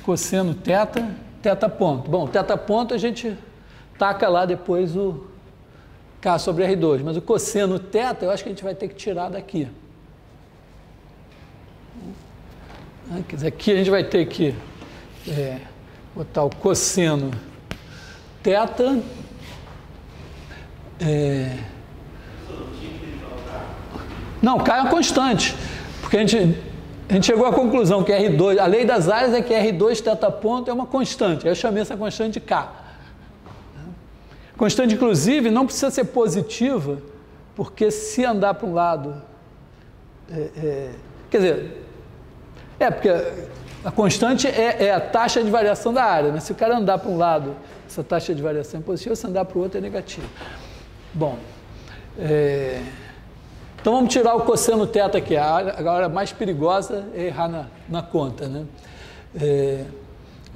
cosseno θ ponto. Bom, θ ponto a gente taca lá depois o K sobre R2, mas o cosseno θ eu acho que a gente vai ter que tirar daqui. Quer dizer, aqui a gente vai ter que botar o cosseno θ. Não, K é uma constante, porque a gente chegou à conclusão que R2, a lei das áreas é que R2 θ ponto é uma constante. Eu chamei essa constante de K. Constante, inclusive, não precisa ser positiva, porque se andar para um lado Quer dizer, porque a constante é a taxa de variação da área, né? Se o cara andar para um lado, essa taxa de variação é positiva, se andar para o outro é negativa. Bom, então vamos tirar o cosseno θ aqui. Agora a mais perigosa é errar na conta, né?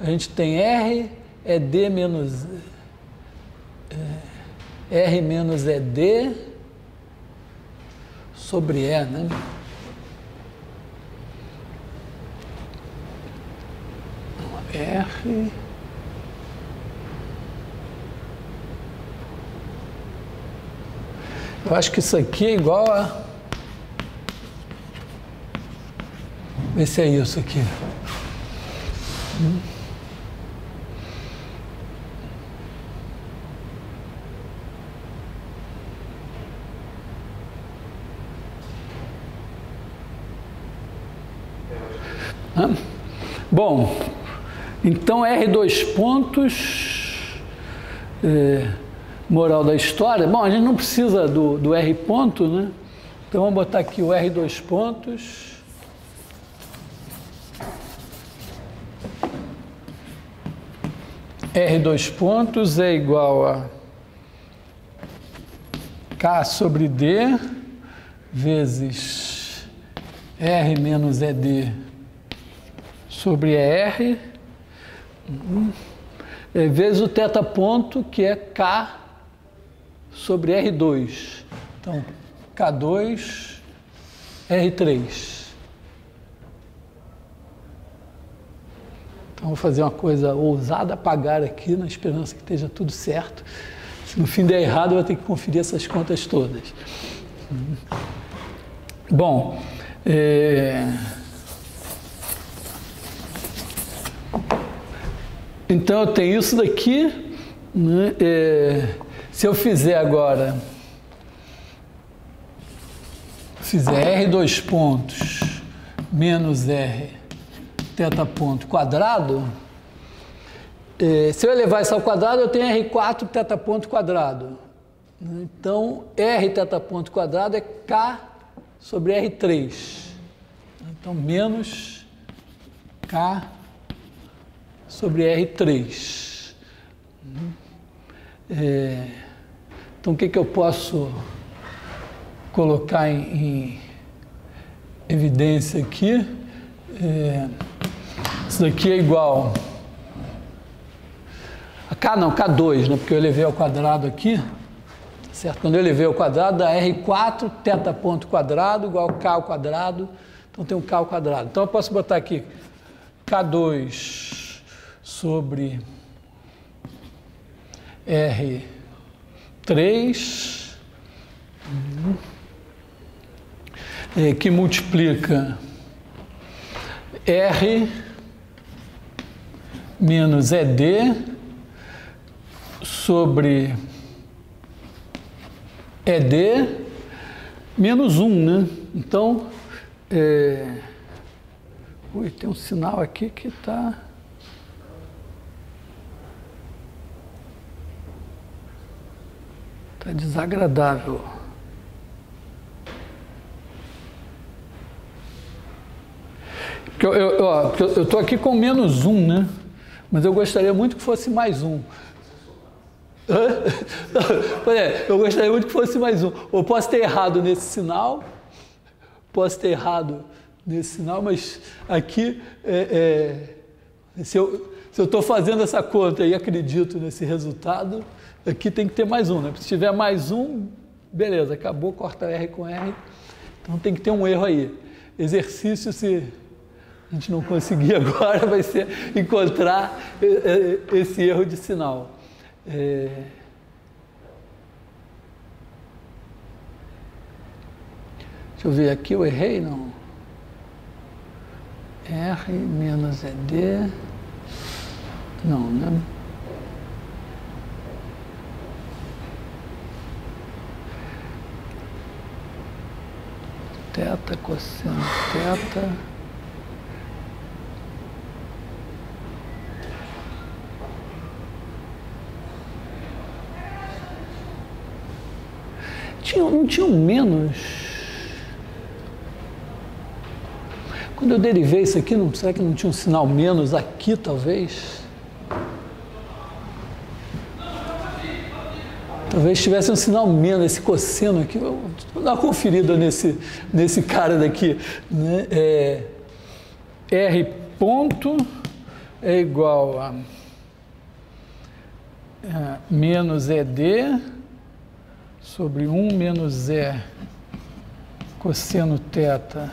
A gente tem R é D menos R menos ED sobre E, né? R eu acho que isso aqui é igual a... Vê se é isso aqui. Bom, então R dois pontos, moral da história. Bom, a gente não precisa do R ponto, né? Então vamos botar aqui o R dois pontos. R dois pontos é igual a K sobre D vezes R menos ED sobre ER, vezes o θ ponto, que é K sobre R2. Então, K2, R3. Então, vou fazer uma coisa ousada, apagar aqui, na esperança que esteja tudo certo. Se no fim der errado, eu vou ter que conferir essas contas todas. Bom, então eu tenho isso daqui, né? Se eu fizer agora, R dois pontos menos R θ ponto quadrado, se eu elevar isso ao quadrado, eu tenho R4 θ ponto quadrado. Então, R θ ponto quadrado é K sobre R3. Então, menos K sobre R3. Então, o que eu posso colocar em evidência aqui? Isso daqui é igual a K, não, K2, né? Porque eu elevei ao quadrado aqui, certo? Quando eu elevei ao quadrado, dá R4 θ ponto quadrado igual a K ao quadrado, então tem um K ao quadrado. Então eu posso botar aqui K2 sobre R3, que multiplica R menos ED sobre ED menos 1, né? Então, ui, tem um sinal aqui que está... Está desagradável. Eu estou aqui com menos 1, né? Mas eu gostaria muito que fosse mais 1. Eu gostaria muito que fosse mais 1. Eu posso ter errado nesse sinal, mas aqui, se eu estou fazendo essa conta e acredito nesse resultado, aqui tem que ter mais 1, né? Se tiver mais 1, beleza, acabou, corta R com R. Então tem que ter um erro aí. Exercício, se a gente não conseguir agora, vai ser encontrar esse erro de sinal. Deixa eu ver aqui, eu errei, não? R menos ED... Não, né? Θ, cosseno θ... Não tinha um menos? Quando eu derivei isso aqui, será que não tinha um sinal menos aqui, talvez? Talvez tivesse um sinal menos, esse cosseno aqui. Vou dar uma conferida nesse cara daqui. Né? R ponto é igual a menos ED sobre 1 menos E cosseno θ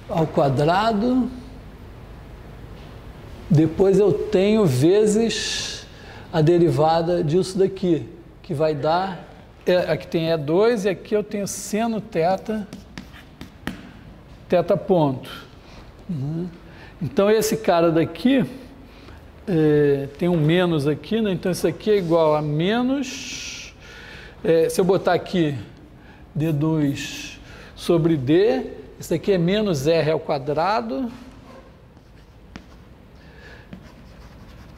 ao quadrado. Depois eu tenho vezes a derivada disso daqui, que vai dar, aqui tem E2 e aqui eu tenho seno θ ponto. Então esse cara daqui tem um menos aqui, né? Então isso aqui é igual a menos, se eu botar aqui D2 sobre D, isso aqui é menos R ao quadrado,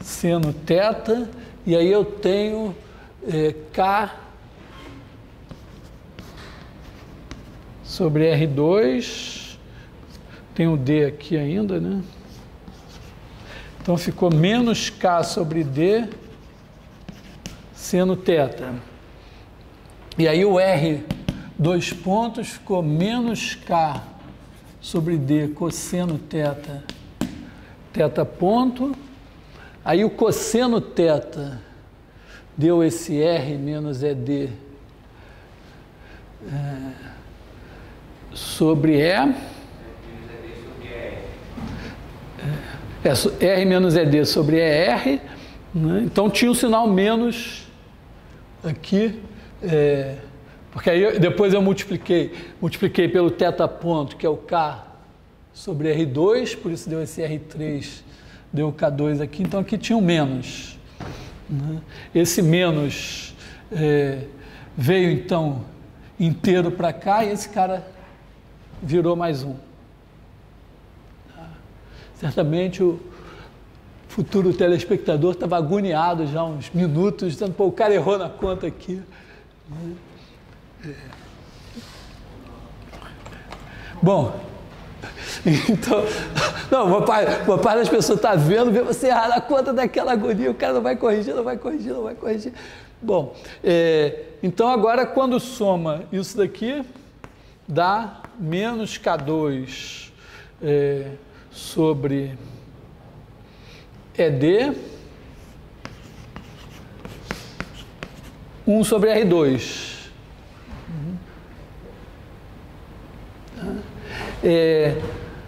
seno θ, e aí eu tenho K sobre R2, tem o D aqui ainda, né? Então ficou menos K sobre D seno θ. E aí o R, dois pontos, ficou menos K sobre D cosseno θ ponto. Aí o cosseno θ deu esse R menos ED sobre E. R menos ED sobre ER, né? Então tinha um sinal menos aqui, porque aí depois eu multipliquei pelo θ ponto, que é o K sobre R2, por isso deu esse R3, deu o K2 aqui, então aqui tinha um menos. Né? Esse menos veio então inteiro para cá e esse cara virou mais um. Certamente o futuro telespectador estava agoniado já há uns minutos, dizendo, pô, o cara errou na conta aqui. Bom, então, não, uma parte das pessoas está vendo, vê você errar na conta daquela agonia, o cara não vai corrigir. Bom, então agora quando soma isso daqui, dá menos K2 sobre ED 1 sobre R2.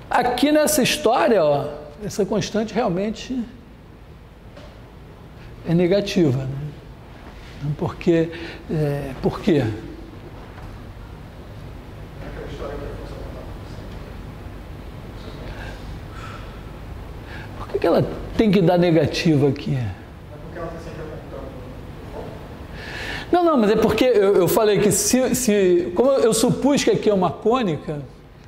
Aqui nessa história, ó, essa constante realmente é negativa, né? Porque, por quê? Por que ela tem que dar negativa aqui? Não, mas é porque eu falei que como eu supus que aqui é uma cônica,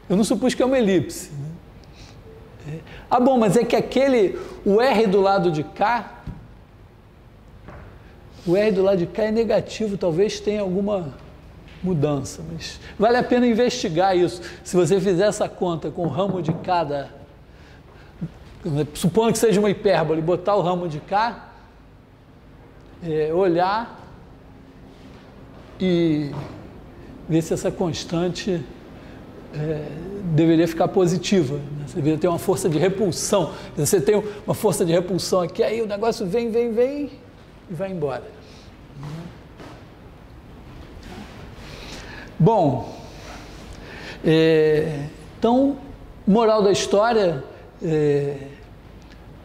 eu não supus que é uma elipse. Né? Bom, mas é que o R do lado de cá, é negativo, talvez tenha alguma mudança, mas vale a pena investigar isso. Se você fizer essa conta com o ramo de cada, supondo que seja uma hipérbole, botar o ramo de cá, olhar e ver se essa constante deveria ficar positiva, né? Você deveria ter uma força de repulsão. Você tem uma força de repulsão aqui, aí o negócio vem e vai embora. Bom, então, moral da história,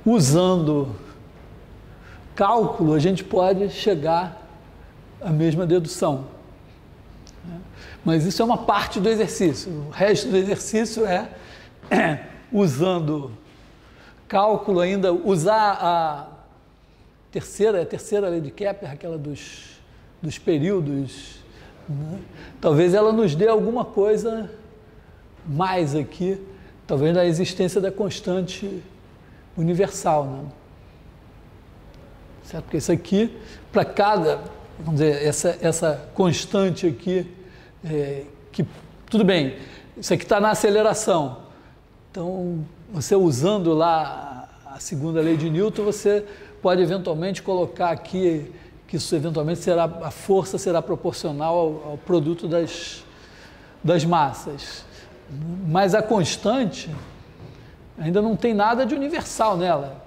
usando cálculo, a gente pode chegar à mesma dedução. Mas isso é uma parte do exercício. O resto do exercício é, usando cálculo ainda, usar a terceira lei de Kepler, aquela dos períodos, né? Talvez ela nos dê alguma coisa mais aqui, talvez na existência da constante universal, né? Certo? Porque isso aqui, para cada, vamos dizer, essa constante aqui, que tudo bem, isso aqui está na aceleração, Então, você usando lá a segunda lei de Newton, você pode eventualmente colocar aqui que isso eventualmente será, a força será proporcional ao produto das massas. Mas a constante ainda não tem nada de universal nela.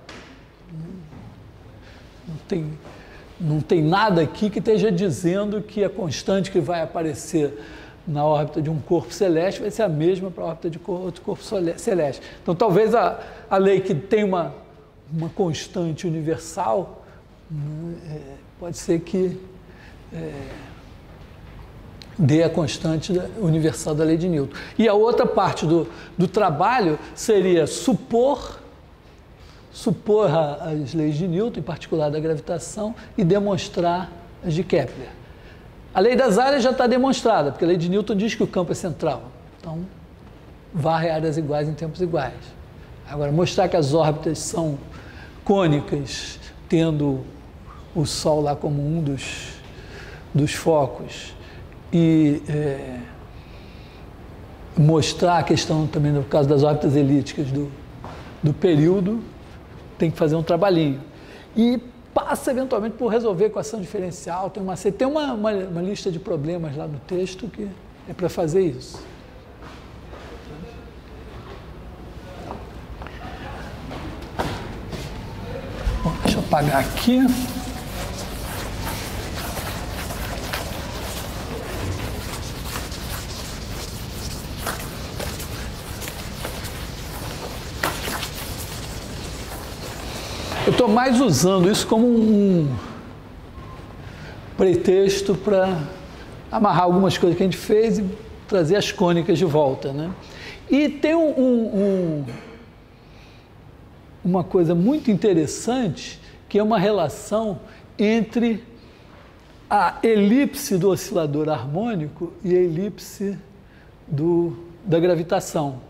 Não tem nada aqui que esteja dizendo que a constante que vai aparecer na órbita de um corpo celeste vai ser a mesma para a órbita de outro corpo celeste. Então, talvez a lei que tem uma constante universal, pode ser que dê a constante universal da lei de Newton. E a outra parte do trabalho seria supor as leis de Newton, em particular da gravitação, e demonstrar as de Kepler. A lei das áreas já está demonstrada, porque a lei de Newton diz que o campo é central. Então, varre áreas iguais em tempos iguais. Agora, mostrar que as órbitas são cônicas, tendo o Sol lá como um dos focos, e mostrar a questão também, no caso das órbitas elípticas do período, tem que fazer um trabalhinho. E passa eventualmente por resolver equação diferencial, tem uma lista de problemas lá no texto que é para fazer isso. Bom, deixa eu apagar aqui. Eu estou mais usando isso como um pretexto para amarrar algumas coisas que a gente fez e trazer as cônicas de volta, né? E tem uma coisa muito interessante, que é uma relação entre a elipse do oscilador harmônico e a elipse da gravitação.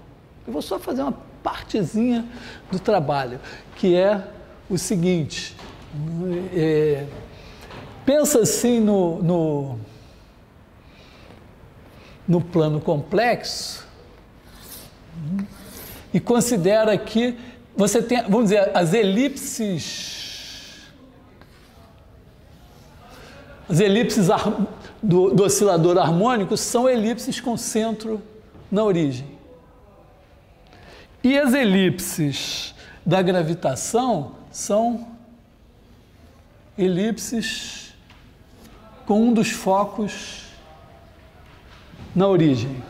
Eu vou só fazer uma partezinha do trabalho, que é o seguinte, pensa assim no plano complexo e considera que você tem, vamos dizer, as elipses do oscilador harmônico são elipses com centro na origem. E as elipses da gravitação são elipses com um dos focos na origem.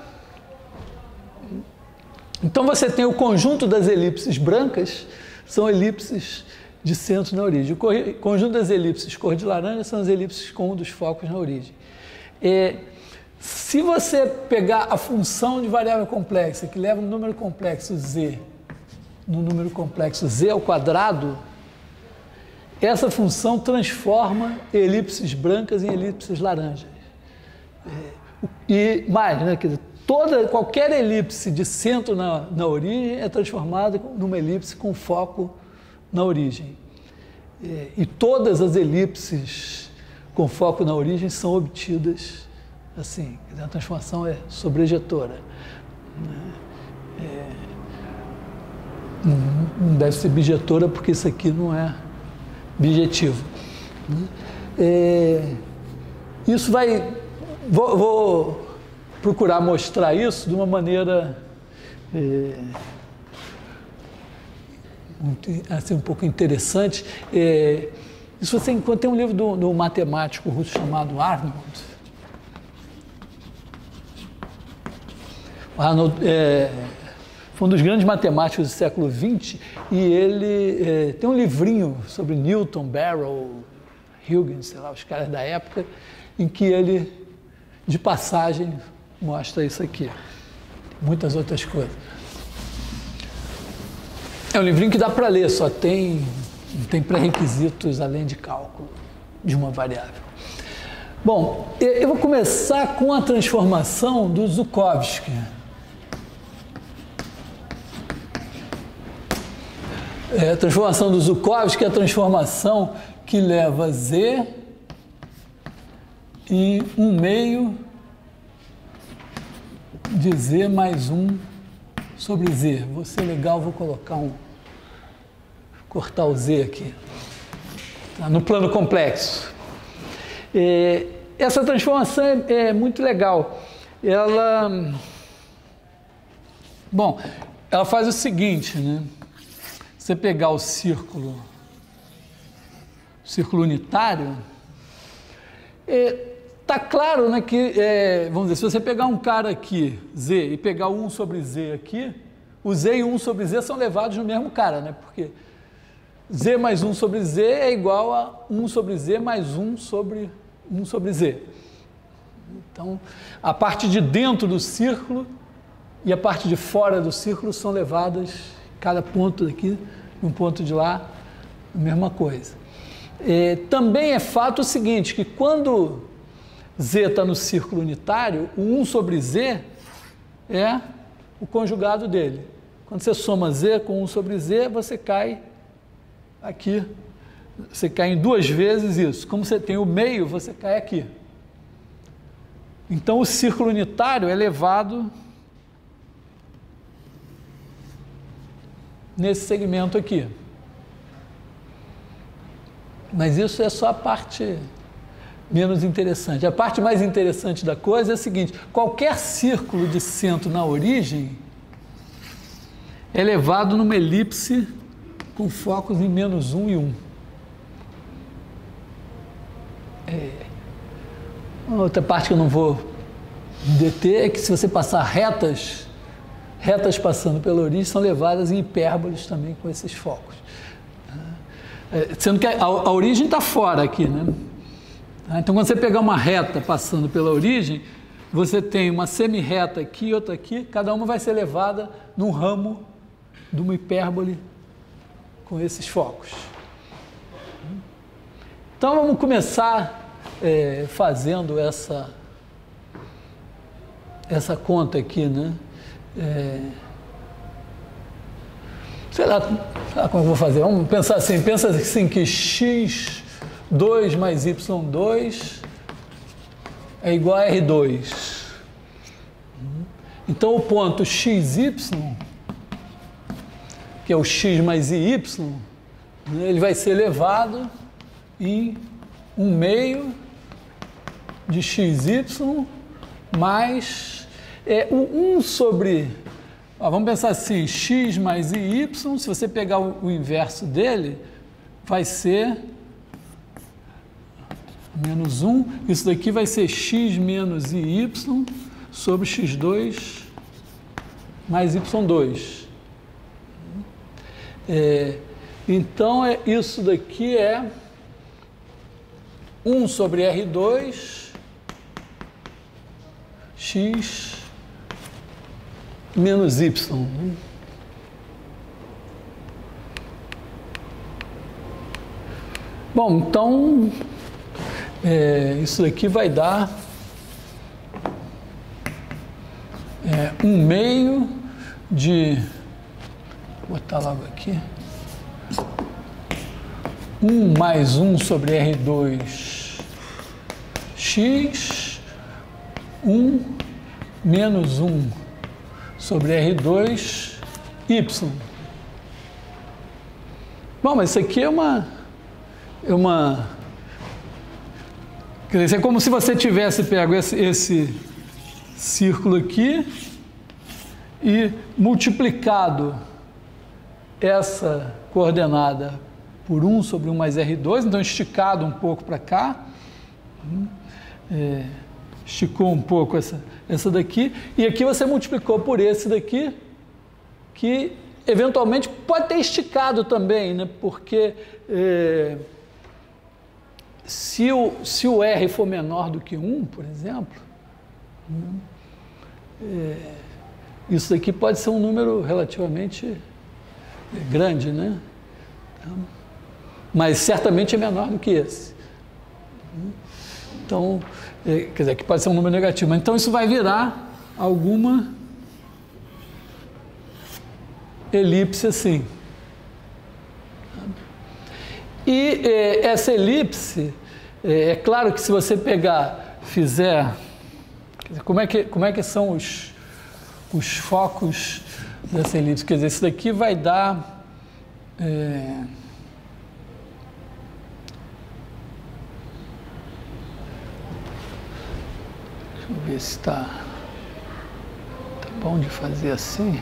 Então você tem o conjunto das elipses brancas, são elipses de centro na origem. O conjunto das elipses cor de laranja são as elipses com um dos focos na origem. Se você pegar a função de variável complexa que leva um número complexo z no número complexo z ao quadrado, essa função transforma elipses brancas em elipses laranjas. E mais, né, quer dizer, qualquer elipse de centro na origem é transformada numa elipse com foco na origem. E todas as elipses com foco na origem são obtidas assim. Quer dizer, a transformação é sobrejetora. Não deve ser bijetora, porque isso aqui não é bijetivo. Isso vai... Vou procurar mostrar isso de uma maneira assim, um pouco interessante. Isso você encontra, tem um livro do matemático russo chamado Arnold. Arnold foi um dos grandes matemáticos do século XX, e ele tem um livrinho sobre Newton, Barrow, Huygens, sei lá, os caras da época, em que ele, de passagem, mostra isso aqui. Muitas outras coisas. É um livrinho que dá para ler, só não tem pré-requisitos além de cálculo de uma variável. Bom, eu vou começar com a transformação do Zhukovsky. A transformação do Zhukovsky é a transformação que leva z e 1/2 de z mais 1 sobre Z. Vou ser legal, vou colocar cortar o Z aqui, tá? No plano complexo. Essa transformação é muito legal. Ela faz o seguinte, né? Você pegar o círculo unitário, tá claro, né, que, vamos dizer, se você pegar um cara aqui, Z, e pegar o 1 sobre Z aqui, o Z e o 1 sobre Z são levados no mesmo cara, né? Porque Z mais 1 sobre Z é igual a 1 sobre Z mais 1 sobre Z. Então, a parte de dentro do círculo e a parte de fora do círculo são levadas, cada ponto daqui e um ponto de lá, a mesma coisa. Também é fato o seguinte, que quando Z está no círculo unitário, o 1 sobre Z é o conjugado dele. Quando você soma Z com 1 sobre Z, você cai aqui. Você cai em duas vezes isso. Como você tem o meio, você cai aqui. Então, o círculo unitário é levado nesse segmento aqui. Mas isso é só a parte menos interessante. A parte mais interessante da coisa é a seguinte: qualquer círculo de centro na origem é levado numa elipse com focos em menos 1 e 1. Outra parte que eu não vou deter é que, se você passar retas passando pela origem, são levadas em hipérboles também com esses focos. Sendo que a origem está fora aqui, né? Então, quando você pegar uma reta passando pela origem, você tem uma semi-reta aqui e outra aqui, cada uma vai ser levada num ramo de uma hipérbole com esses focos. Então, vamos começar fazendo essa conta aqui, né? Sei lá como eu vou fazer. Vamos pensar assim, pensa assim que x2 mais y2 é igual a R2. Então, o ponto xy, que é o x mais y, né, ele vai ser elevado em 1/2 de xy mais o 1 sobre... vamos pensar assim, x mais y, se você pegar o inverso dele, vai ser menos 1. Isso daqui vai ser x menos y sobre x2 mais y2. Então, isso daqui é 1 sobre R2 x menos y. Bom, então, isso daqui vai dar 1/2 de... Vou botar logo aqui. 1 mais 1 sobre R2 x, 1 menos 1 sobre R2 y. Bom, mas isso aqui é uma... Quer dizer, é como se você tivesse pego esse círculo aqui e multiplicado essa coordenada por 1 sobre 1 mais R2, então esticado um pouco para cá, esticou um pouco essa daqui, e aqui você multiplicou por esse daqui, que eventualmente pode ter esticado também, né? Porque se o R for menor do que 1, por exemplo, isso daqui pode ser um número relativamente grande, né? Mas certamente é menor do que esse. Então, quer dizer, que pode ser um número negativo, mas então isso vai virar alguma elipse assim. E essa elipse, é claro que se você fizer, como é que são os focos dessa elipse. Quer dizer, isso daqui vai dar... deixa eu ver se tá bom de fazer assim.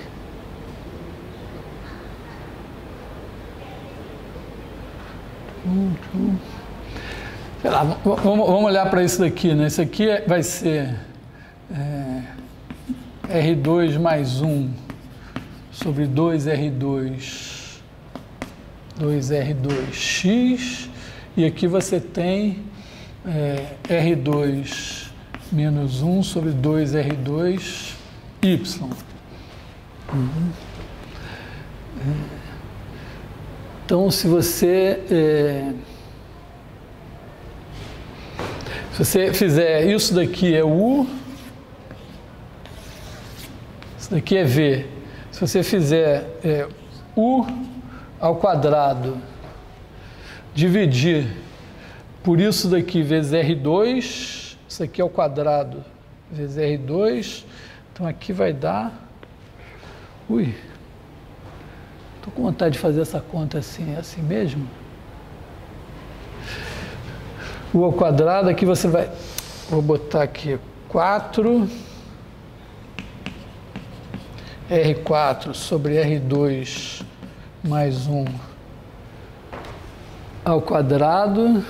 Sei lá, vamos olhar para isso daqui, né? Isso aqui vai ser R2 mais 1 sobre 2R2, 2R2x, e aqui você tem R2 menos 1 sobre 2R2y. Então, se você fizer isso daqui é U, isso daqui é V. Se você fizer U ao quadrado, dividir por isso daqui vezes R2, isso aqui ao quadrado vezes R2, então aqui vai dar... Ui, estou com vontade de fazer essa conta assim, é assim mesmo? U ao quadrado, aqui você vai... Vou botar aqui 4... R4 sobre R2 mais 1 ao quadrado,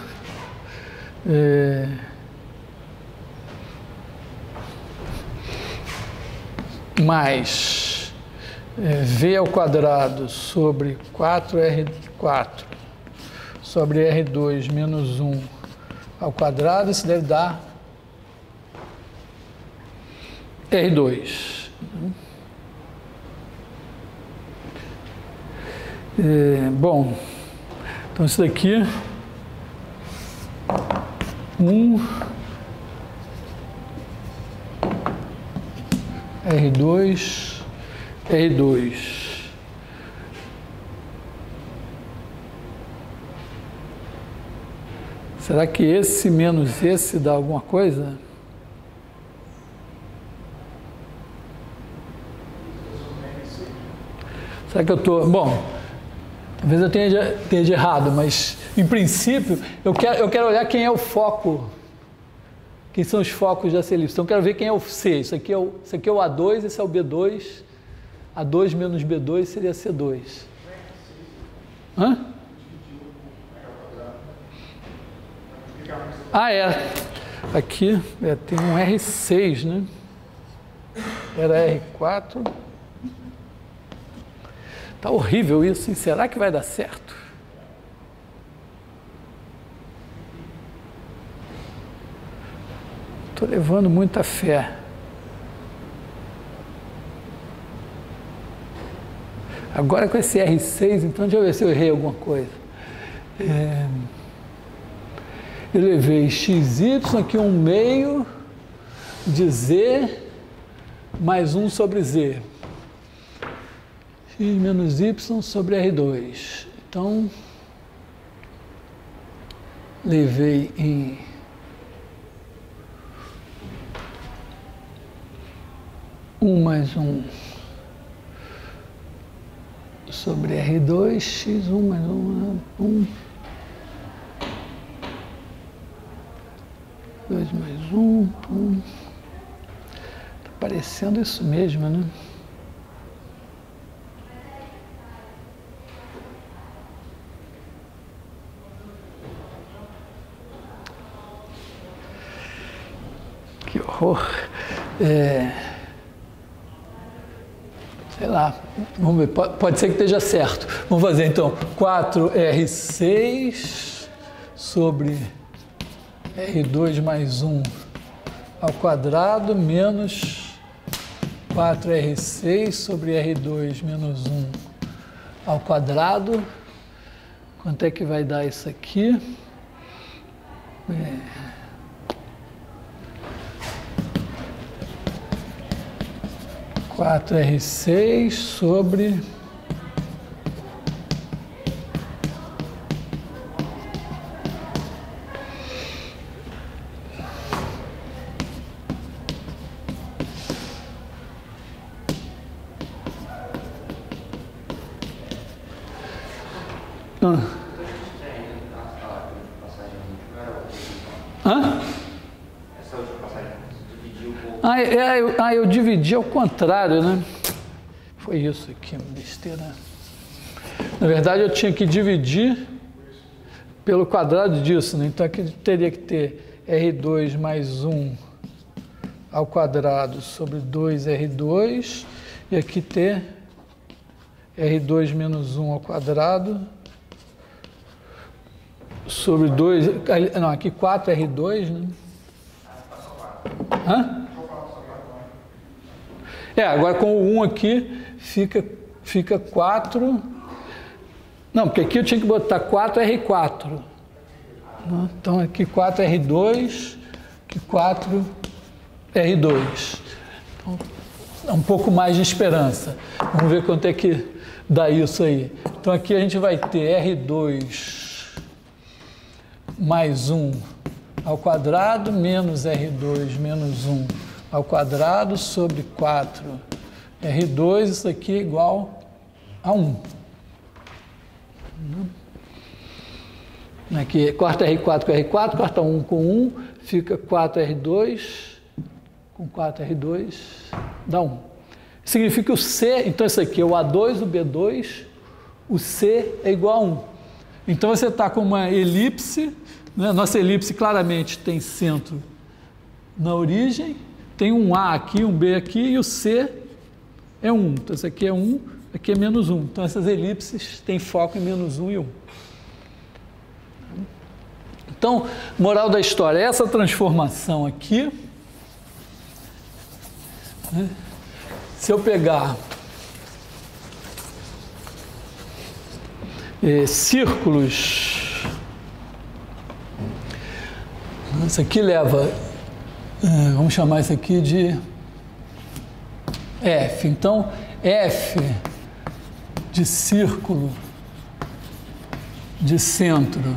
mais V ao quadrado sobre 4R4 sobre R2 menos 1 ao quadrado, isso deve dar R2. Bom, então isso daqui 1 R2 R2 será que esse menos esse dá alguma coisa? Será que eu estou... Bom, talvez eu tenha de errado, mas, em princípio, eu quero olhar quem é o foco, quem são os focos dessa elipse. Então, eu quero ver quem é o C. Isso aqui é o A2, esse é o B2. A2 menos B2 seria C2. Hã? Ah, é. Aqui tem um R6, né? Era R4. Tá horrível isso, hein? Será que vai dar certo? Estou levando muita fé. Agora com esse R6, então deixa eu ver se eu errei alguma coisa. Eu levei XY, aqui um meio de Z mais 1 sobre Z. X menos Y sobre R2. Então, levei em mais 1 sobre R2, x1 mais 1, 2 mais 1, Está parecendo isso mesmo, né? Que horror. Sei lá, vamos ver, pode ser que esteja certo. Vamos fazer então 4R6 sobre R2 mais 1 ao quadrado menos 4R6 sobre R2 menos 1 ao quadrado. Quanto é que vai dar isso aqui? 4R6 sobre Hã? Essa última passagem, dividiu por... Eu dividi ao contrário, né? Foi isso aqui, uma besteira. Na verdade, eu tinha que dividir pelo quadrado disso, né? Então aqui teria que ter R2 mais 1 ao quadrado sobre 2R2 e aqui ter R2 menos 1 ao quadrado sobre 2... Não, aqui 4R2, né? Hã? Agora com o 1 aqui fica 4... Não, porque aqui eu tinha que botar 4R4. Então aqui 4R2, aqui 4R2. Então, é um pouco mais de esperança. Vamos ver quanto é que dá isso aí. Então aqui a gente vai ter R2 mais 1 ao quadrado menos R2 menos 1 ao quadrado sobre 4R2, isso aqui é igual a 1. Aqui, corta R4 com R4, corta 1 com 1, fica 4R2, com 4R2, dá 1. Significa que o C, então isso aqui é o A2, o B2, o C é igual a 1. Então você está com uma elipse, né? Nossa elipse claramente tem centro na origem, tem um A aqui, um B aqui, e o C é 1. Então isso aqui é 1, aqui é menos 1. Então essas elipses têm foco em menos 1 e 1. Então, moral da história, essa transformação aqui, né, se eu pegar círculos, isso aqui leva, vamos chamar isso aqui de F. Então, F de círculo de centro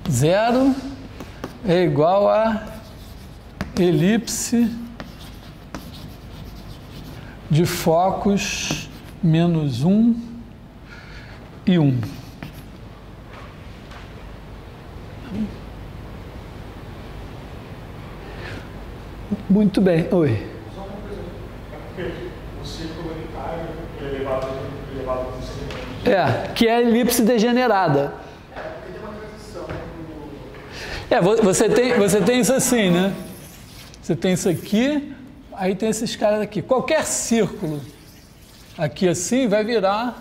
0 é igual a elipse de focos menos 1 e 1. Muito bem. Oi. Só uma coisa. É porque o círculo unitário é elevado com segmento. Que é a elipse degenerada. Você tem isso assim, né? Você tem isso aqui, aí tem esses caras aqui. Qualquer círculo aqui assim vai virar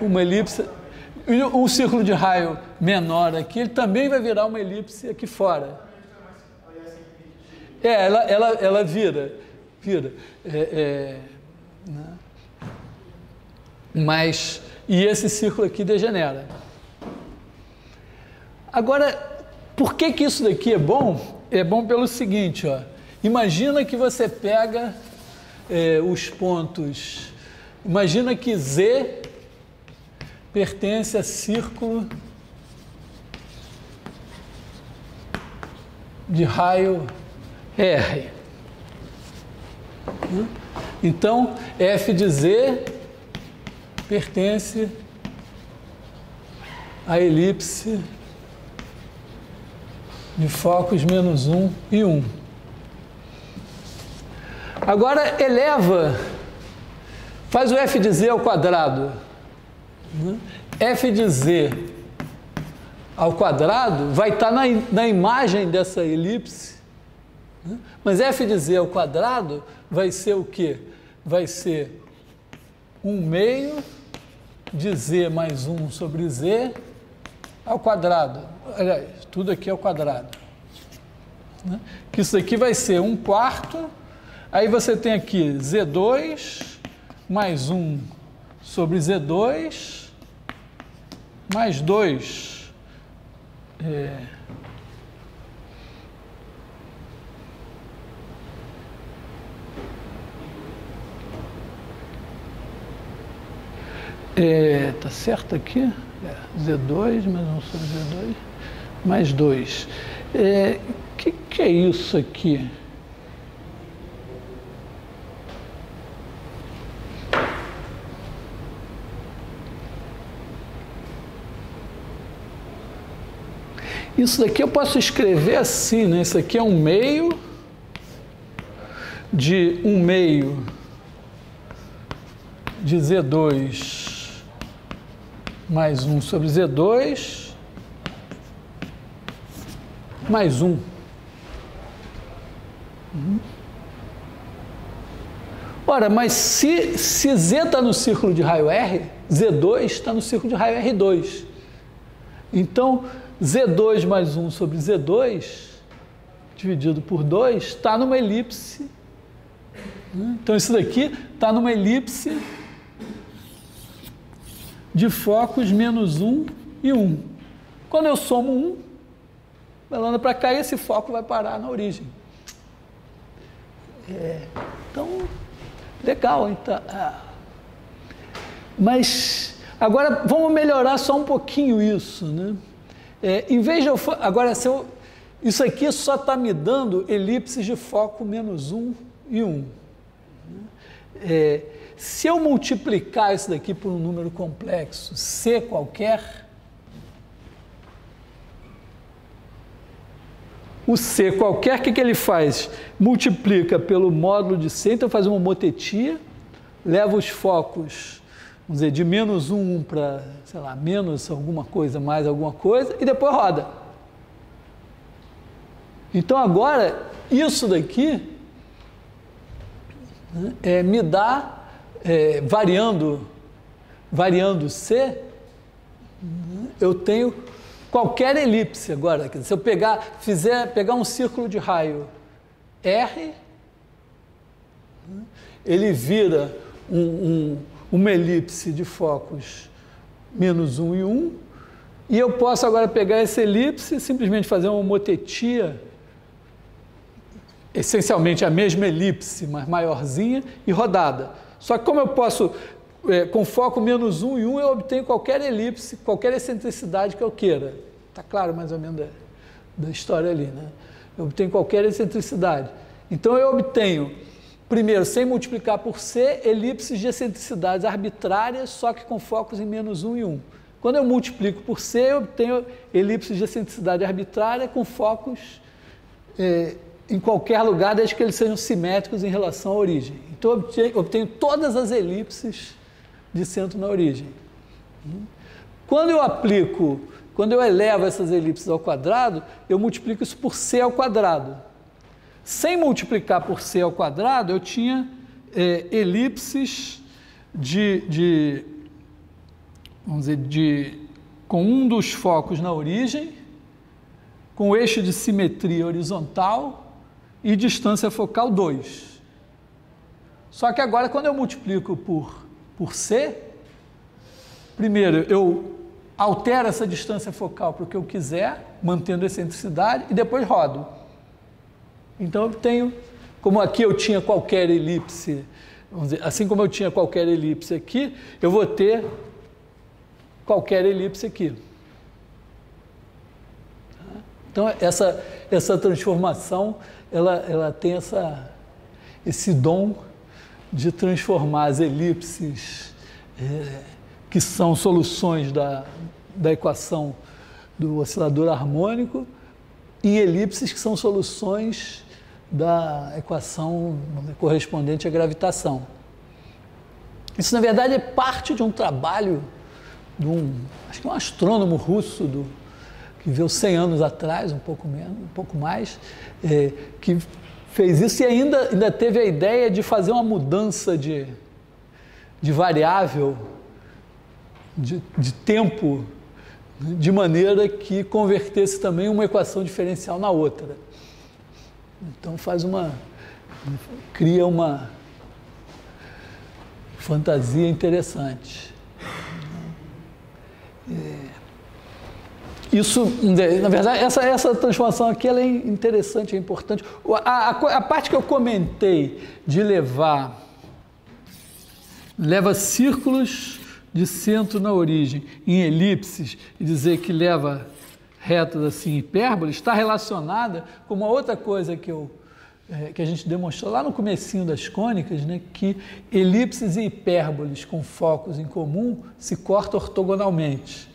uma elipse. Um círculo de raio menor aqui, ele também vai virar uma elipse aqui fora. Ela vira. Né? Mas, e esse círculo aqui degenera. Agora, por que isso daqui é bom? É bom pelo seguinte, ó. Imagina que você pega os pontos, imagina que Z pertence a círculo de raio R. Então, F de Z pertence à elipse de focos menos 1 e 1. Agora eleva, faz o F de Z ao quadrado. F de Z ao quadrado vai estar na imagem dessa elipse, mas F de Z ao quadrado vai ser o quê? Vai ser 1/2 de Z mais 1 sobre Z ao quadrado. Aliás, tudo aqui é ao quadrado. Que isso aqui vai ser 1/4. Aí você tem aqui Z2 mais 1 sobre Z2 mais 2. Tá certo aqui? Z2 mais 1 sobre Z2 mais 2. Que é isso aqui? Isso daqui eu posso escrever assim, né? Isso aqui é um meio de de Z2 mais 1 sobre Z2 mais 1. Ora, mas se Z está no círculo de raio R, Z2 está no círculo de raio R2. Então, Z2 mais 1 sobre Z2, dividido por 2, está numa elipse. Então, isso daqui está numa elipse de focos menos 1 e 1. Quando eu somo 1, ela anda para cá e esse foco vai parar na origem. Então, legal. Então, mas agora vamos melhorar só um pouquinho isso, né? Em vez de agora, isso aqui só está me dando elipses de foco menos 1 e 1. Se eu multiplicar isso daqui por um número complexo, C qualquer, o C qualquer, o que ele faz? Multiplica pelo módulo de C, então faz uma motetia, leva os focos, vamos dizer, de menos 1 para, sei lá, menos alguma coisa, mais alguma coisa, e depois roda. Então agora, isso daqui me dá, variando C, eu tenho qualquer elipse agora. Se eu pegar um círculo de raio R, ele vira uma elipse de focos menos 1 e 1, e eu posso agora pegar essa elipse e simplesmente fazer uma motetia, essencialmente a mesma elipse, mas maiorzinha e rodada. Só que como eu posso, com foco menos 1 e 1, eu obtenho qualquer elipse, qualquer excentricidade que eu queira. Está claro mais ou menos da história ali, né? Eu obtenho qualquer excentricidade. Então eu obtenho, primeiro, sem multiplicar por C, elipses de excentricidades arbitrárias, só que com focos em menos 1 e 1. Quando eu multiplico por C, eu obtenho elipses de excentricidade arbitrária com focos em qualquer lugar, desde que eles sejam simétricos em relação à origem. Então eu obtenho todas as elipses de centro na origem. Quando eu elevo essas elipses ao quadrado, eu multiplico isso por C ao quadrado. Sem multiplicar por C ao quadrado, eu tinha elipses vamos dizer, com um dos focos na origem, com eixo de simetria horizontal e distância focal 2. Só que agora, quando eu multiplico por C, primeiro eu altero essa distância focal para o que eu quiser, mantendo a excentricidade, e depois rodo. Então eu tenho, como aqui eu tinha qualquer elipse, vamos dizer, assim como eu tinha qualquer elipse aqui, eu vou ter qualquer elipse aqui. Então essa transformação, ela tem esse dom de transformar as elipses que são soluções da equação do oscilador harmônico em elipses que são soluções da equação correspondente à gravitação. Isso, na verdade, é parte de um trabalho acho que um astrônomo russo que viveu 100 anos atrás, um pouco menos, um pouco mais, que fez isso e ainda teve a ideia de fazer uma mudança de variável de tempo, de maneira que convertesse também uma equação diferencial na outra. Então cria uma fantasia interessante. Isso, na verdade, essa transformação aqui ela é interessante, é importante. A parte que eu comentei de leva círculos de centro na origem em elipses e dizer que leva retas assim em hipérboles, está relacionada com uma outra coisa que a gente demonstrou lá no comecinho das cônicas, né, que elipses e hipérboles com focos em comum se cortam ortogonalmente.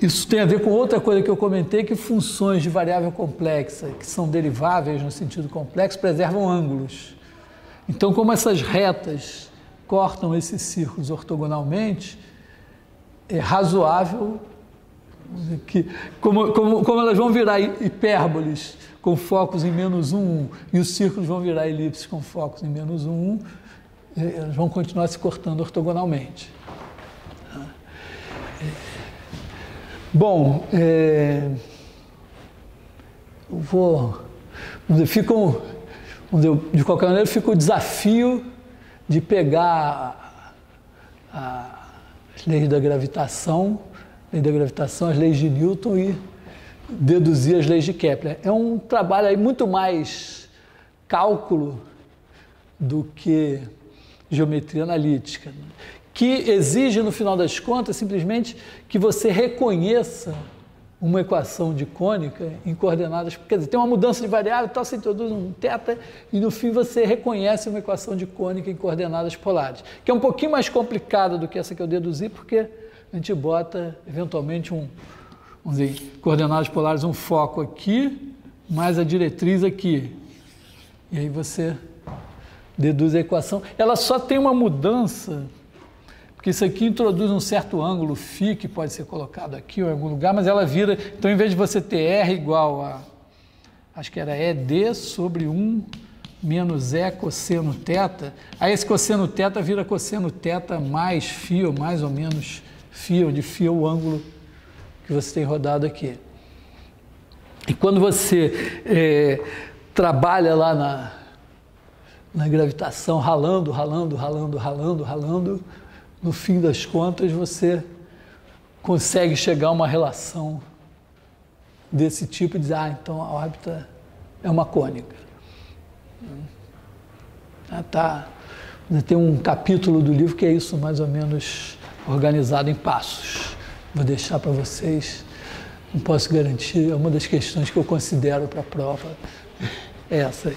Isso tem a ver com outra coisa que eu comentei, que funções de variável complexa, que são deriváveis no sentido complexo, preservam ângulos. Então, como essas retas cortam esses círculos ortogonalmente, é razoável que, como elas vão virar hipérboles com focos em -1, 1, e os círculos vão virar elipses com focos em -1, 1, elas vão continuar se cortando ortogonalmente. Bom, de qualquer maneira, fica o desafio de pegar as leis da gravitação, as leis de Newton e deduzir as leis de Kepler. É um trabalho aí muito mais cálculo do que geometria analítica, que exige, no final das contas, simplesmente que você reconheça uma equação de cônica em coordenadas, quer dizer, tem uma mudança de variável, então você introduz um θ e no fim você reconhece uma equação de cônica em coordenadas polares, que é um pouquinho mais complicada do que essa que eu deduzi, porque a gente bota eventualmente vamos dizer, coordenadas polares, um foco aqui, mais a diretriz aqui, e aí você deduz a equação. Ela só tem uma mudança, porque isso aqui introduz um certo ângulo φ, que pode ser colocado aqui ou em algum lugar, mas ela vira, então em vez de você ter R igual a, acho que era ED sobre 1 menos E cosseno θ, aí esse cosseno θ vira cosseno θ mais φ, ou mais ou menos φ, onde φ é o ângulo que você tem rodado aqui. E quando você trabalha lá na gravitação, ralando, no fim das contas, você consegue chegar a uma relação desse tipo e dizer, então a órbita é uma cônica. Tem um capítulo do livro que é isso, mais ou menos organizado em passos. Vou deixar para vocês, não posso garantir, é uma das questões que eu considero para a prova, é essa aí.